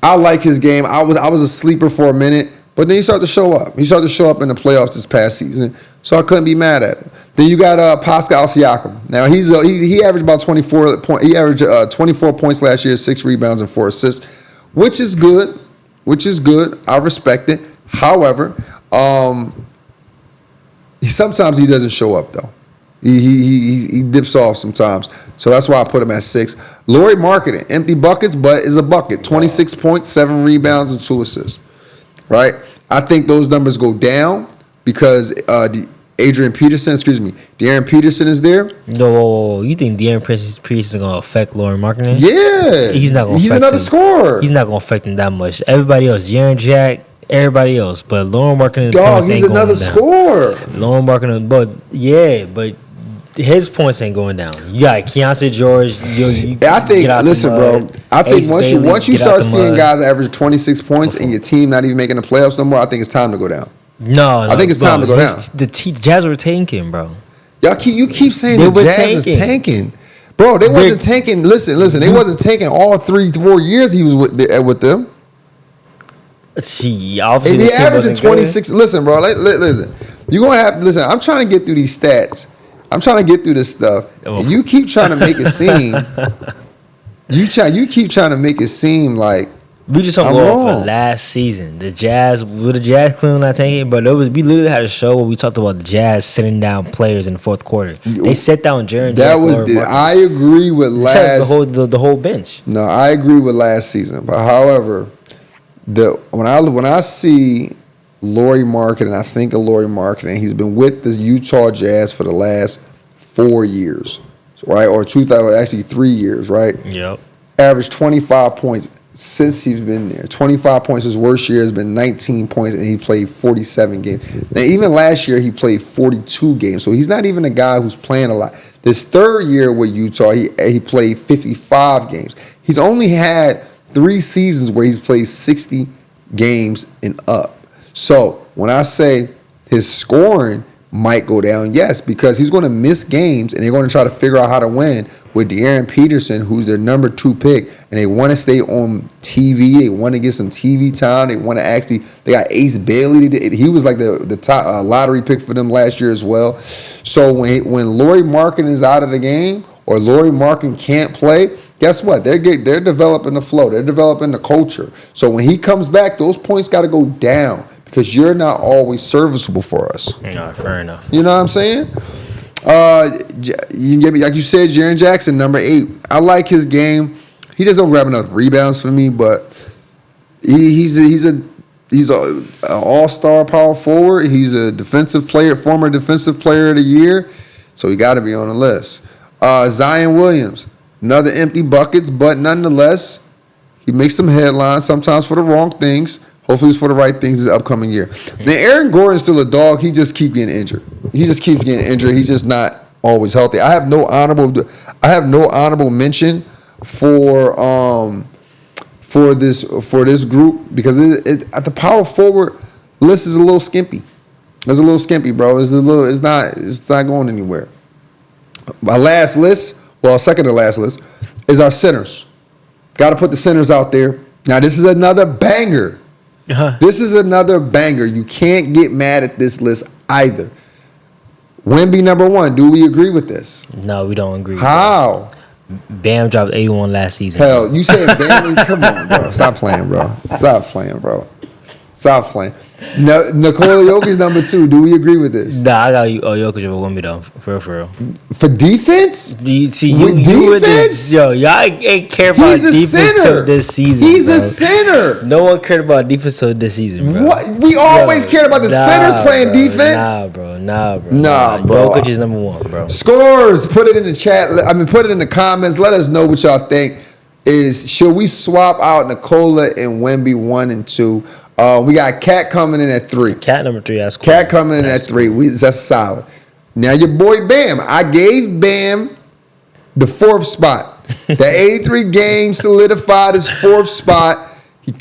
[SPEAKER 1] I like his game. I was a sleeper for a minute, but then he started to show up. He started to show up in the playoffs this past season, so I couldn't be mad at him. Then you got Pascal Siakam. Now he averaged about 24 points. He averaged 24 points last year, 6 rebounds and 4 assists, which is good. I respect it. However, sometimes he doesn't show up though. He dips off sometimes. So that's why I put him at 6. Lauri Markkanen, empty buckets, but is a bucket. 26 points, 7 rebounds, and 2 assists. Right? I think those numbers go down because De'Aaron Peterson is there.
[SPEAKER 2] No, you think De'Aaron Peterson is going to affect Lauri Markkanen?
[SPEAKER 1] Yeah.
[SPEAKER 2] He's not going to
[SPEAKER 1] He's another scorer.
[SPEAKER 2] He's not going to affect him that much. Everybody else, Jaren Jack, everybody else. But Lauri Markkanen
[SPEAKER 1] Dog, he's another scorer.
[SPEAKER 2] Lauri Markkanen, but his points ain't going down. You got Keontae George.
[SPEAKER 1] I think. Listen, bro. I think once you start seeing guys average 26 points and your team not even making the playoffs no more, I think it's time to go down.
[SPEAKER 2] No,
[SPEAKER 1] I think it's time to go down.
[SPEAKER 2] The Jazz were tanking, bro.
[SPEAKER 1] You keep saying the Jazz is tanking, bro. They wasn't tanking. Listen. They wasn't tanking all 3-4 years he was with them.
[SPEAKER 2] See, obviously,
[SPEAKER 1] if he averaging 26, listen, bro. Listen, you gonna have listen. I'm trying to get through these stats. I'm trying to get through this stuff. And you keep trying to make it seem. You keep trying to make it seem like
[SPEAKER 2] we just don't go off of last season. The Jazz clearly not tanking, but we literally had a show where we talked about the Jazz sitting down players in the 4th quarter. They set down Jaren.
[SPEAKER 1] I agree with last
[SPEAKER 2] the whole bench.
[SPEAKER 1] No, I agree with last season. But however, when I see Lauri Markkanen, I think of Lauri Markkanen. He's been with the Utah Jazz for the last 4 years, right? Or 3 years, right?
[SPEAKER 2] Yep.
[SPEAKER 1] Averaged 25 points since he's been there. 25 points. His worst year has been 19 points, and he played 47 games. Now, even last year, he played 42 games. So he's not even a guy who's playing a lot. This 3rd year with Utah, he played 55 games. He's only had 3 seasons where he's played 60 games and up. So when I say his scoring might go down, yes, because he's going to miss games and they're going to try to figure out how to win with De'Aaron Peterson, who's their number 2 pick, and they want to stay on TV. They want to get some TV time. They want to they got Ace Bailey. He was like the top lottery pick for them last year as well. So when Lauri Markkanen is out of the game or Lauri Markkanen can't play, guess what? They're developing the flow. They're developing the culture. So when he comes back, those points got to go down because you're not always serviceable for us.
[SPEAKER 2] No, fair enough.
[SPEAKER 1] You know what I'm saying? You get me, like you said, Jaren Jackson, number 8. I like his game. He just don't grab enough rebounds for me, but he's an all-star power forward. He's a former defensive player of the year, so he got to be on the list. Zion Williams, another empty buckets, but nonetheless, he makes some headlines, sometimes for the wrong things. Hopefully it's for the right things this upcoming year. Then Aaron Gordon's still a dog. He just keeps getting injured. He's just not always healthy. I have no honorable mention for this group because at the power forward list is a little skimpy. It's a little skimpy, bro. It's not going anywhere. My last list, second to last list, is our centers. Got to put the centers out there. Now this is another banger. This is another banger. You can't get mad at this list either. Wemby number 1. Do we agree with this?
[SPEAKER 2] No, we don't agree.
[SPEAKER 1] How?
[SPEAKER 2] Bam dropped 81 last season.
[SPEAKER 1] Hell, you said Bam? Come on, bro. Stop playing, bro. Stop playing. No, Nikola Jokic's number 2. Do we agree with this?
[SPEAKER 2] Nah, I got you. Oh, Jokic over Wemby though. For real.
[SPEAKER 1] For defense?
[SPEAKER 2] You were this, yo, y'all ain't care about
[SPEAKER 1] He's a
[SPEAKER 2] defense
[SPEAKER 1] center.
[SPEAKER 2] till this season.
[SPEAKER 1] He's
[SPEAKER 2] bro.
[SPEAKER 1] a center.
[SPEAKER 2] No one cared about defense till this season, bro.
[SPEAKER 1] What? We always cared about the centers playing
[SPEAKER 2] bro,
[SPEAKER 1] defense.
[SPEAKER 2] Nah, bro.
[SPEAKER 1] Bro.
[SPEAKER 2] Jokic is number 1, bro.
[SPEAKER 1] Scores. Put it in the chat. Put it in the comments. Let us know what y'all think. Should we swap out Nikola and Wemby 1 and 2? We got Cat coming in at 3.
[SPEAKER 2] Cat number 3. That's cool.
[SPEAKER 1] Cat coming in at 3. That's solid. Now your boy Bam. I gave Bam the 4th spot. The 83 game solidified his 4th spot.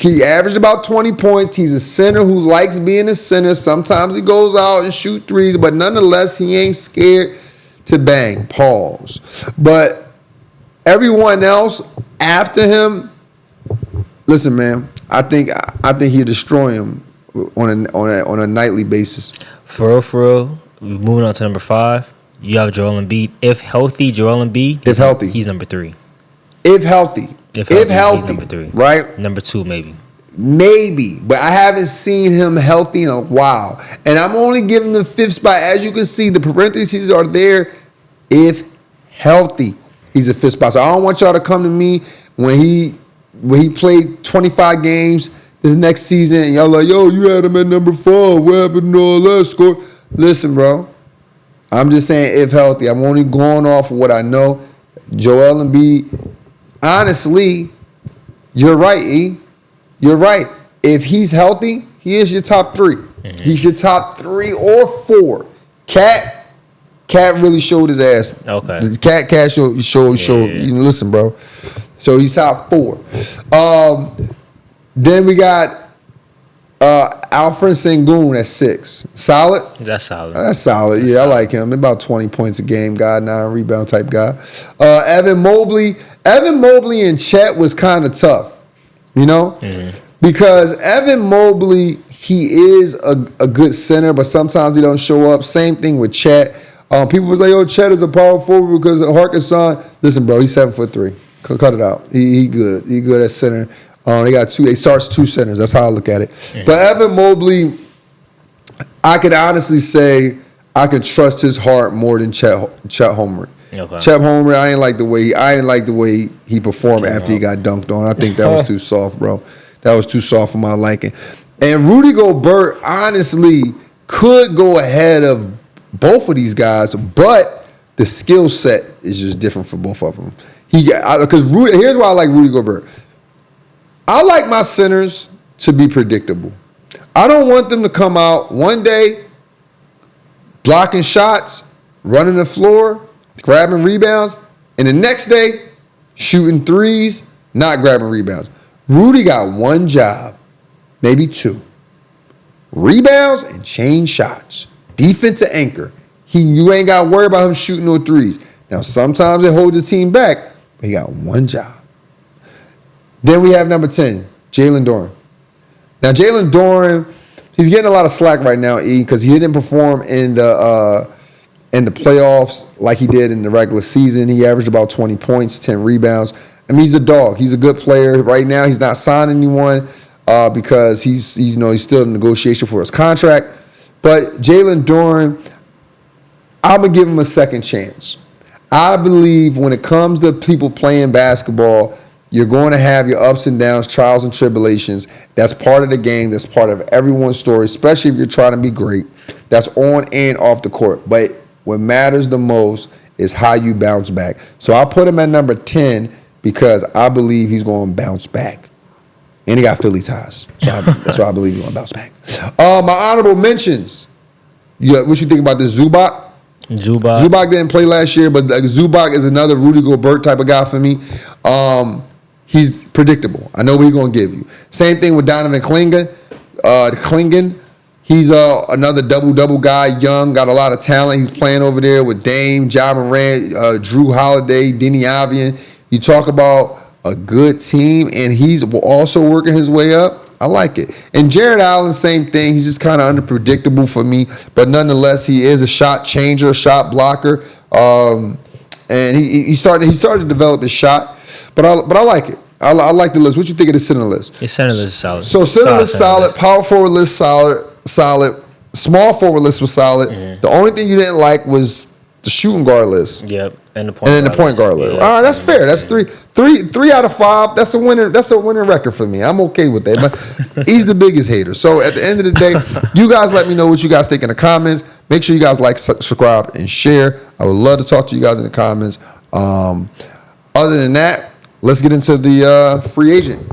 [SPEAKER 1] He averaged about 20 points. He's a center who likes being a center. Sometimes he goes out and shoot threes, but nonetheless, he ain't scared to bang. Pause. But everyone else after him, listen, man. I think he'll destroy him on a nightly basis.
[SPEAKER 2] For real. Moving on to number 5. You have Joel Embiid. If healthy, Joel Embiid.
[SPEAKER 1] If healthy,
[SPEAKER 2] he's number 3.
[SPEAKER 1] If healthy,
[SPEAKER 2] he's number 3.
[SPEAKER 1] Right?
[SPEAKER 2] Number 2, maybe.
[SPEAKER 1] Maybe, but I haven't seen him healthy in a while, and I'm only giving him the 5th spot. As you can see, the parentheses are there. If healthy, he's a 5th spot. So I don't want y'all to come to me when he played 25 games this next season, and y'all like, yo, you had him at number 4. What happened to all that score? Listen, bro. I'm just saying if healthy. I'm only going off of what I know. Joel Embiid, honestly, you're right, E. You're right. If he's healthy, he is your top 3. Mm-hmm. He's your top 3 or 4. Cat really showed his ass.
[SPEAKER 2] Okay.
[SPEAKER 1] Cat showed. You know, listen, bro. So he's top 4. Then we got Alfred Sengun at 6. Solid?
[SPEAKER 2] That's solid.
[SPEAKER 1] That's solid. I like him. About 20 points a game guy, 9 rebound type guy. Evan Mobley and Chet was kind of tough, you know? Mm-hmm. Because Evan Mobley, he is a good center, but sometimes he don't show up. Same thing with Chet. People was like, yo, Chet is a power forward because of Harkison. Listen, bro, he's 7'3". Cut it out. He good. He good at center. They starts 2 centers. That's how I look at it. Mm-hmm. But Evan Mobley, I could honestly say I could trust his heart more than Chet Holmgren. Okay. Chet Holmgren, I ain't like the way he performed after he got dunked on. I think that was too soft, bro. That was too soft for my liking. And Rudy Gobert, honestly, could go ahead of both of these guys, but the skill set is just different for both of them. Here's why I like Rudy Gobert. I like my centers to be predictable. I don't want them to come out one day blocking shots, running the floor, grabbing rebounds, and the next day shooting threes, not grabbing rebounds. Rudy got one job, maybe 2. Rebounds and change shots. Defensive anchor. You ain't got to worry about him shooting no threes. Now, sometimes it holds the team back, but he got one job. Then we have number 10, Jalen Duren. Now, Jalen Duren, he's getting a lot of slack right now, E, because he didn't perform in the playoffs like he did in the regular season. He averaged about 20 points, 10 rebounds. I mean, he's a dog. He's a good player. Right now, he's not signing anyone because he's still in negotiation for his contract. But Jalen Duren, I'm going to give him a second chance. I believe when it comes to people playing basketball, you're going to have your ups and downs, trials and tribulations. That's part of the game. That's part of everyone's story, especially if you're trying to be great. That's on and off the court. But what matters the most is how you bounce back. So I put him at number 10 because I believe he's going to bounce back. And he got Philly ties. So that's why I believe he's going to bounce back. My honorable mentions. What you think about this Zubac? Zubac didn't play last year, but Zubac is another Rudy Gobert type of guy for me. He's predictable. I know what he's going to give you. Same thing with Donovan Clingan. He's another double-double guy, young, got a lot of talent. He's playing over there with Dame, Ja Morant, Drew Holiday, Denny Avian. You talk about a good team, and he's also working his way up. I like it. And Jared Allen, same thing. He's just kind of unpredictable for me, but nonetheless, he is a shot changer, a shot blocker, and he started to develop his shot. But I like it. I like the list. What you think of the center list?
[SPEAKER 2] His center list is solid.
[SPEAKER 1] So center list solid. Power forward list solid. Small forward list was solid.
[SPEAKER 2] Mm-hmm.
[SPEAKER 1] The only thing you didn't like was the shooting guard list.
[SPEAKER 2] Yep, and the point guard
[SPEAKER 1] list.
[SPEAKER 2] Yeah.
[SPEAKER 1] All right, that's fair. That's three out of 5. That's a winning. That's a winning record for me. I'm okay with that. But he's the biggest hater. So at the end of the day, you guys let me know what you guys think in the comments. Make sure you guys like, subscribe, and share. I would love to talk to you guys in the comments. Other than that, let's get into the free agent.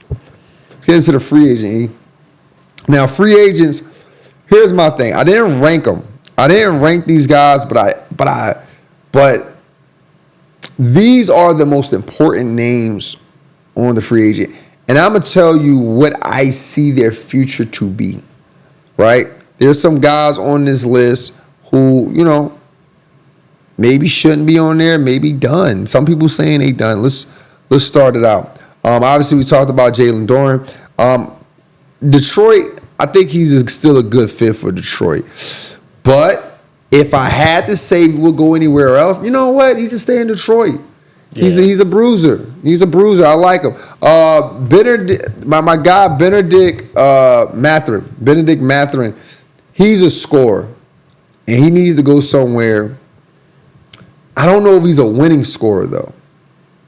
[SPEAKER 1] Let's get into the free agent. Now, free agents. Here's my thing. I didn't rank them. I didn't rank these guys, but these are the most important names on the free agent. And I'm going to tell you what I see their future to be, right? There's some guys on this list who, maybe shouldn't be on there, maybe done. Some people saying they done. Let's start it out. Obviously, we talked about Jalen Doran. Detroit, I think he's still a good fit for Detroit. But if I had to say we'll go anywhere else, you know what? He just stay in Detroit. Yeah. He's a bruiser. He's a bruiser. I like him. My guy Benedict Mathurin, he's a scorer, and he needs to go somewhere. I don't know if he's a winning scorer though.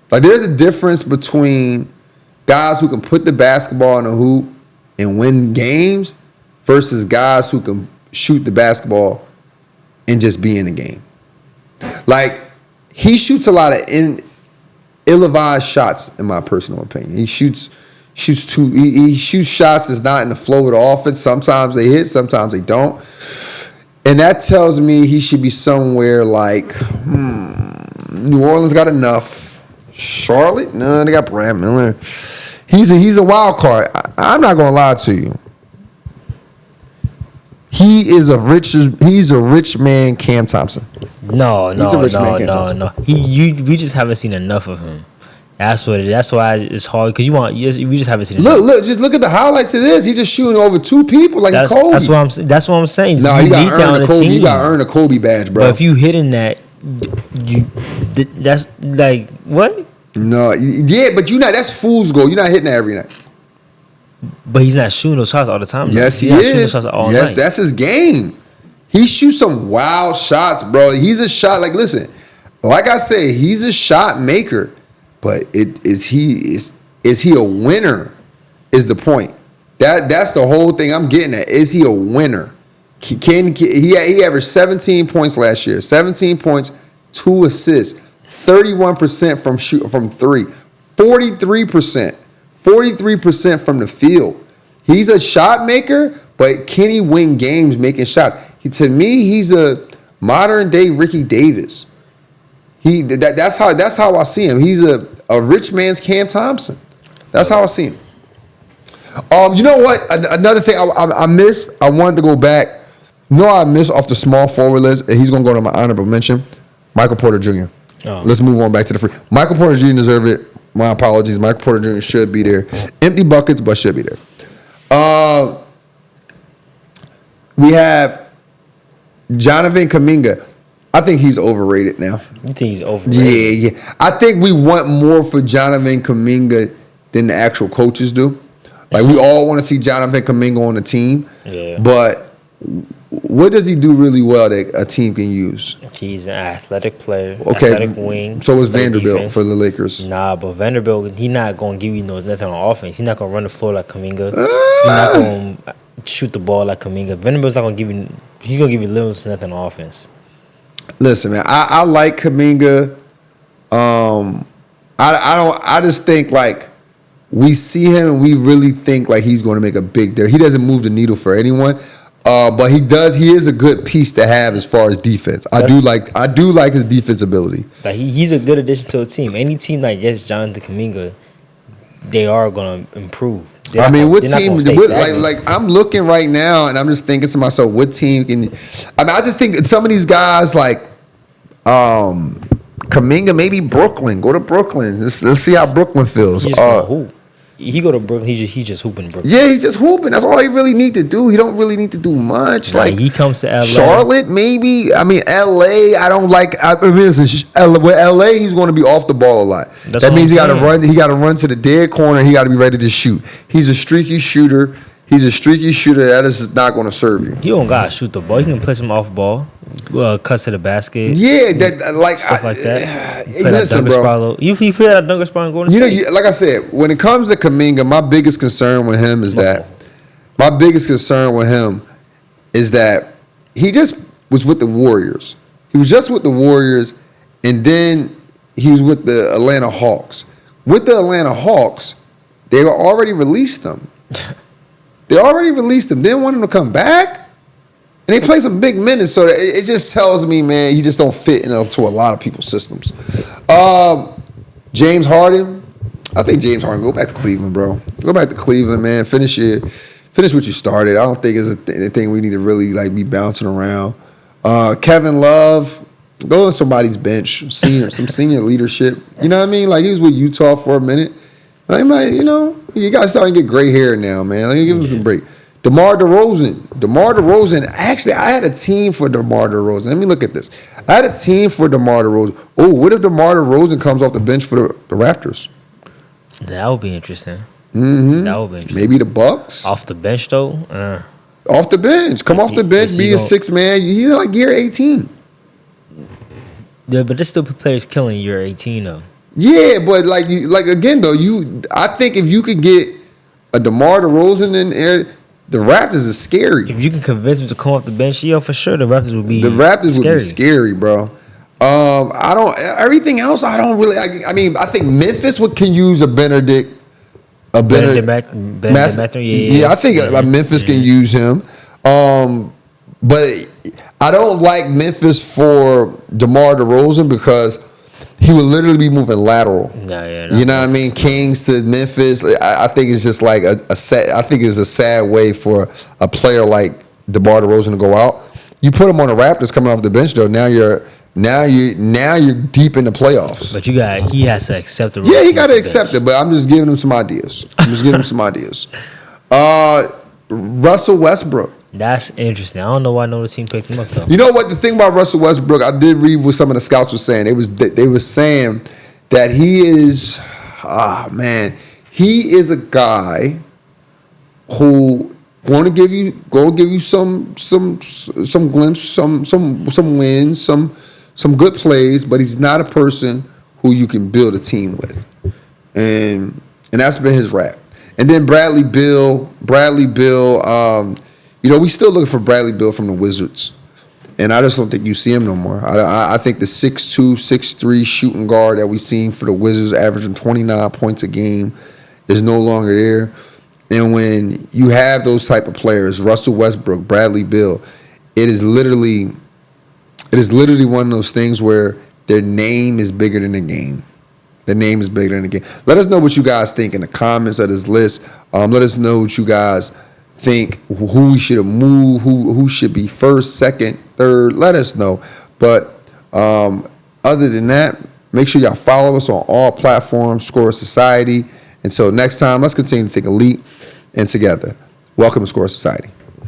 [SPEAKER 1] Like there's a difference between guys who can put the basketball in a hoop and win games versus guys who can shoot the basketball and just be in the game. Like, he shoots a lot of ill-advised shots, in my personal opinion. He shoots shots that's not in the flow of the offense. Sometimes they hit, sometimes they don't. And that tells me he should be somewhere like, New Orleans got enough. Charlotte? No, they got Brad Miller. He's a wild card. I'm not gonna lie to you. He's a rich man, Cam Thompson.
[SPEAKER 2] No. We just haven't seen enough of him. That's what. That's why it's hard because we just haven't seen enough.
[SPEAKER 1] Just look at the highlights of this. He's just shooting over 2 people like Kobe.
[SPEAKER 2] That's what I'm saying.
[SPEAKER 1] No, you got to earn a Kobe badge, bro.
[SPEAKER 2] But if you hitting that, that's like what?
[SPEAKER 1] No, yeah, but that's fool's goal. You're not hitting that every night.
[SPEAKER 2] But he's not shooting those shots all the time.
[SPEAKER 1] Yes, he is. Yes, that's his game. He shoots some wild shots, bro. He's a shot. Like, listen, like I said, he's a shot maker. But is he a winner? Is the point. That's the whole thing I'm getting at. Is he a winner? He averaged 17 points last year. 17 points, 2 assists. 31% from 3, 43% from the field. He's a shot maker, but can he win games making shots? To me, he's a modern day Ricky Davis. That's how I see him. He's a rich man's Cam Thompson. That's how I see him. You know what? Another thing I missed. I wanted to go back. I missed off the small forward list, and he's gonna go to my honorable mention. Michael Porter Jr. Oh. Let's move on back to the free. Michael Porter Jr. deserved it. My apologies. Michael Porter Jr. should be there. Empty buckets, but should be there. We have Jonathan Kuminga. I think he's overrated now.
[SPEAKER 2] You think he's overrated?
[SPEAKER 1] Yeah. I think we want more for Jonathan Kuminga than the actual coaches do. Like, we all want to see Jonathan Kuminga on the team. Yeah. But what does he do really well that a team can use?
[SPEAKER 2] He's an athletic player, athletic wing.
[SPEAKER 1] So is Vanderbilt defense for the Lakers.
[SPEAKER 2] Nah, but Vanderbilt, he's not going to give you nothing on offense. He's not going to run the floor like Kuminga. He's not going to shoot the ball like Kuminga. Vanderbilt's not going to give you. He's going to give you little to nothing on offense.
[SPEAKER 1] Listen, man, I like Kuminga. I just think like we see him and we really think like he's going to make a big difference. He doesn't move the needle for anyone. But he does. He is a good piece to have as far as defense. I do like his defense ability.
[SPEAKER 2] Like he's a good addition to a team. Any team that gets Jonathan Kuminga, they are gonna improve.
[SPEAKER 1] What team? Like I'm looking right now, and I'm just thinking to myself, what team can? I just think some of these guys like Kuminga, maybe Brooklyn. Go to Brooklyn. Let's see how Brooklyn feels.
[SPEAKER 2] He's gonna hoop. he go to Brooklyn. He just hooping in Brooklyn.
[SPEAKER 1] Yeah, he's just hooping. That's all he really need to do. He don't really need to do much.
[SPEAKER 2] Like he comes to LA.
[SPEAKER 1] Charlotte, maybe. I mean, LA. I don't like. I mean, listen, with LA, he's going to be off the ball a lot. That means he got to run. He got to run to the dead corner. He got to be ready to shoot. He's a streaky shooter. That is not going to serve you.
[SPEAKER 2] You don't gotta shoot the ball. You can play some off ball, cuts to the basket.
[SPEAKER 1] Yeah, that like
[SPEAKER 2] stuff like that.
[SPEAKER 1] Listen, bro.
[SPEAKER 2] You play that dunker spot and go to
[SPEAKER 1] State. Like I said, when it comes to Kuminga, my biggest concern with him is that he just was with the Warriors. He was just with the Warriors, and then he was with the Atlanta Hawks. With the Atlanta Hawks, they were already released him. Didn't want him to come back. And they play some big minutes, so it just tells me, man, he just don't fit into a lot of people's systems. James Harden. I think James Harden, go back to Cleveland, bro. Go back to Cleveland, man. Finish what you started. I don't think it's a thing we need to really like be bouncing around. Kevin Love, go on somebody's bench. Some senior leadership. You know what I mean? Like, he was with Utah for a minute. Like, you guys starting to get gray hair now, man. Like, give him some break. DeMar DeRozan. Actually, I had a team for DeMar DeRozan. Let me look at this. I had a team for DeMar DeRozan. Oh, what if DeMar DeRozan comes off the bench for the Raptors?
[SPEAKER 2] That would be interesting.
[SPEAKER 1] Mm-hmm.
[SPEAKER 2] That would be interesting.
[SPEAKER 1] Maybe the Bucks.
[SPEAKER 2] Off the bench, though?
[SPEAKER 1] Off the bench. Come off the bench, be a six man. He's like year 18.
[SPEAKER 2] Yeah, but there's still players killing year 18, though.
[SPEAKER 1] Yeah, but again though, I think if you could get a DeMar DeRozan in there, the Raptors is scary.
[SPEAKER 2] If you can convince them to come off the bench, for sure the Raptors would be
[SPEAKER 1] scary, bro. Everything else I don't really. I mean, I think Memphis can use a Benedict.
[SPEAKER 2] Benedict.
[SPEAKER 1] Yeah, I think Memphis can use him. But I don't like Memphis for DeMar DeRozan because he would literally be moving lateral. You know what I mean? Kings to Memphis. I think it's just like a sad way for a player like DeMar DeRozan to go out. You put him on the Raptors coming off the bench though. Now you're deep in the playoffs.
[SPEAKER 2] But he has to accept the.
[SPEAKER 1] Yeah, he got to accept it. But I'm just giving him some ideas. Russell Westbrook.
[SPEAKER 2] That's interesting. I don't know why no other team picked him up though.
[SPEAKER 1] You know what? The thing about Russell Westbrook, I did read what some of the scouts were saying. They were saying that he is, he is a guy who going to give you some glimpse, some wins, some good plays, but he's not a person who you can build a team with, and that's been his rap. And then Bradley Beal. We still looking for Bradley Beal from the Wizards. And I just don't think you see him no more. I think the 6'2", 6'3" shooting guard that we seen for the Wizards averaging 29 points a game is no longer there. And when you have those type of players, Russell Westbrook, Bradley Beal, it is literally one of those things where their name is bigger than the game. Their name is bigger than the game. Let us know what you guys think in the comments of this list. Let us know what you guys think, who we should have moved, who should be first, second, third. Let us know. But other than that, make sure y'all follow us on all platforms, Score Society. Until next time, let's continue to think elite and together. Welcome to Score Society.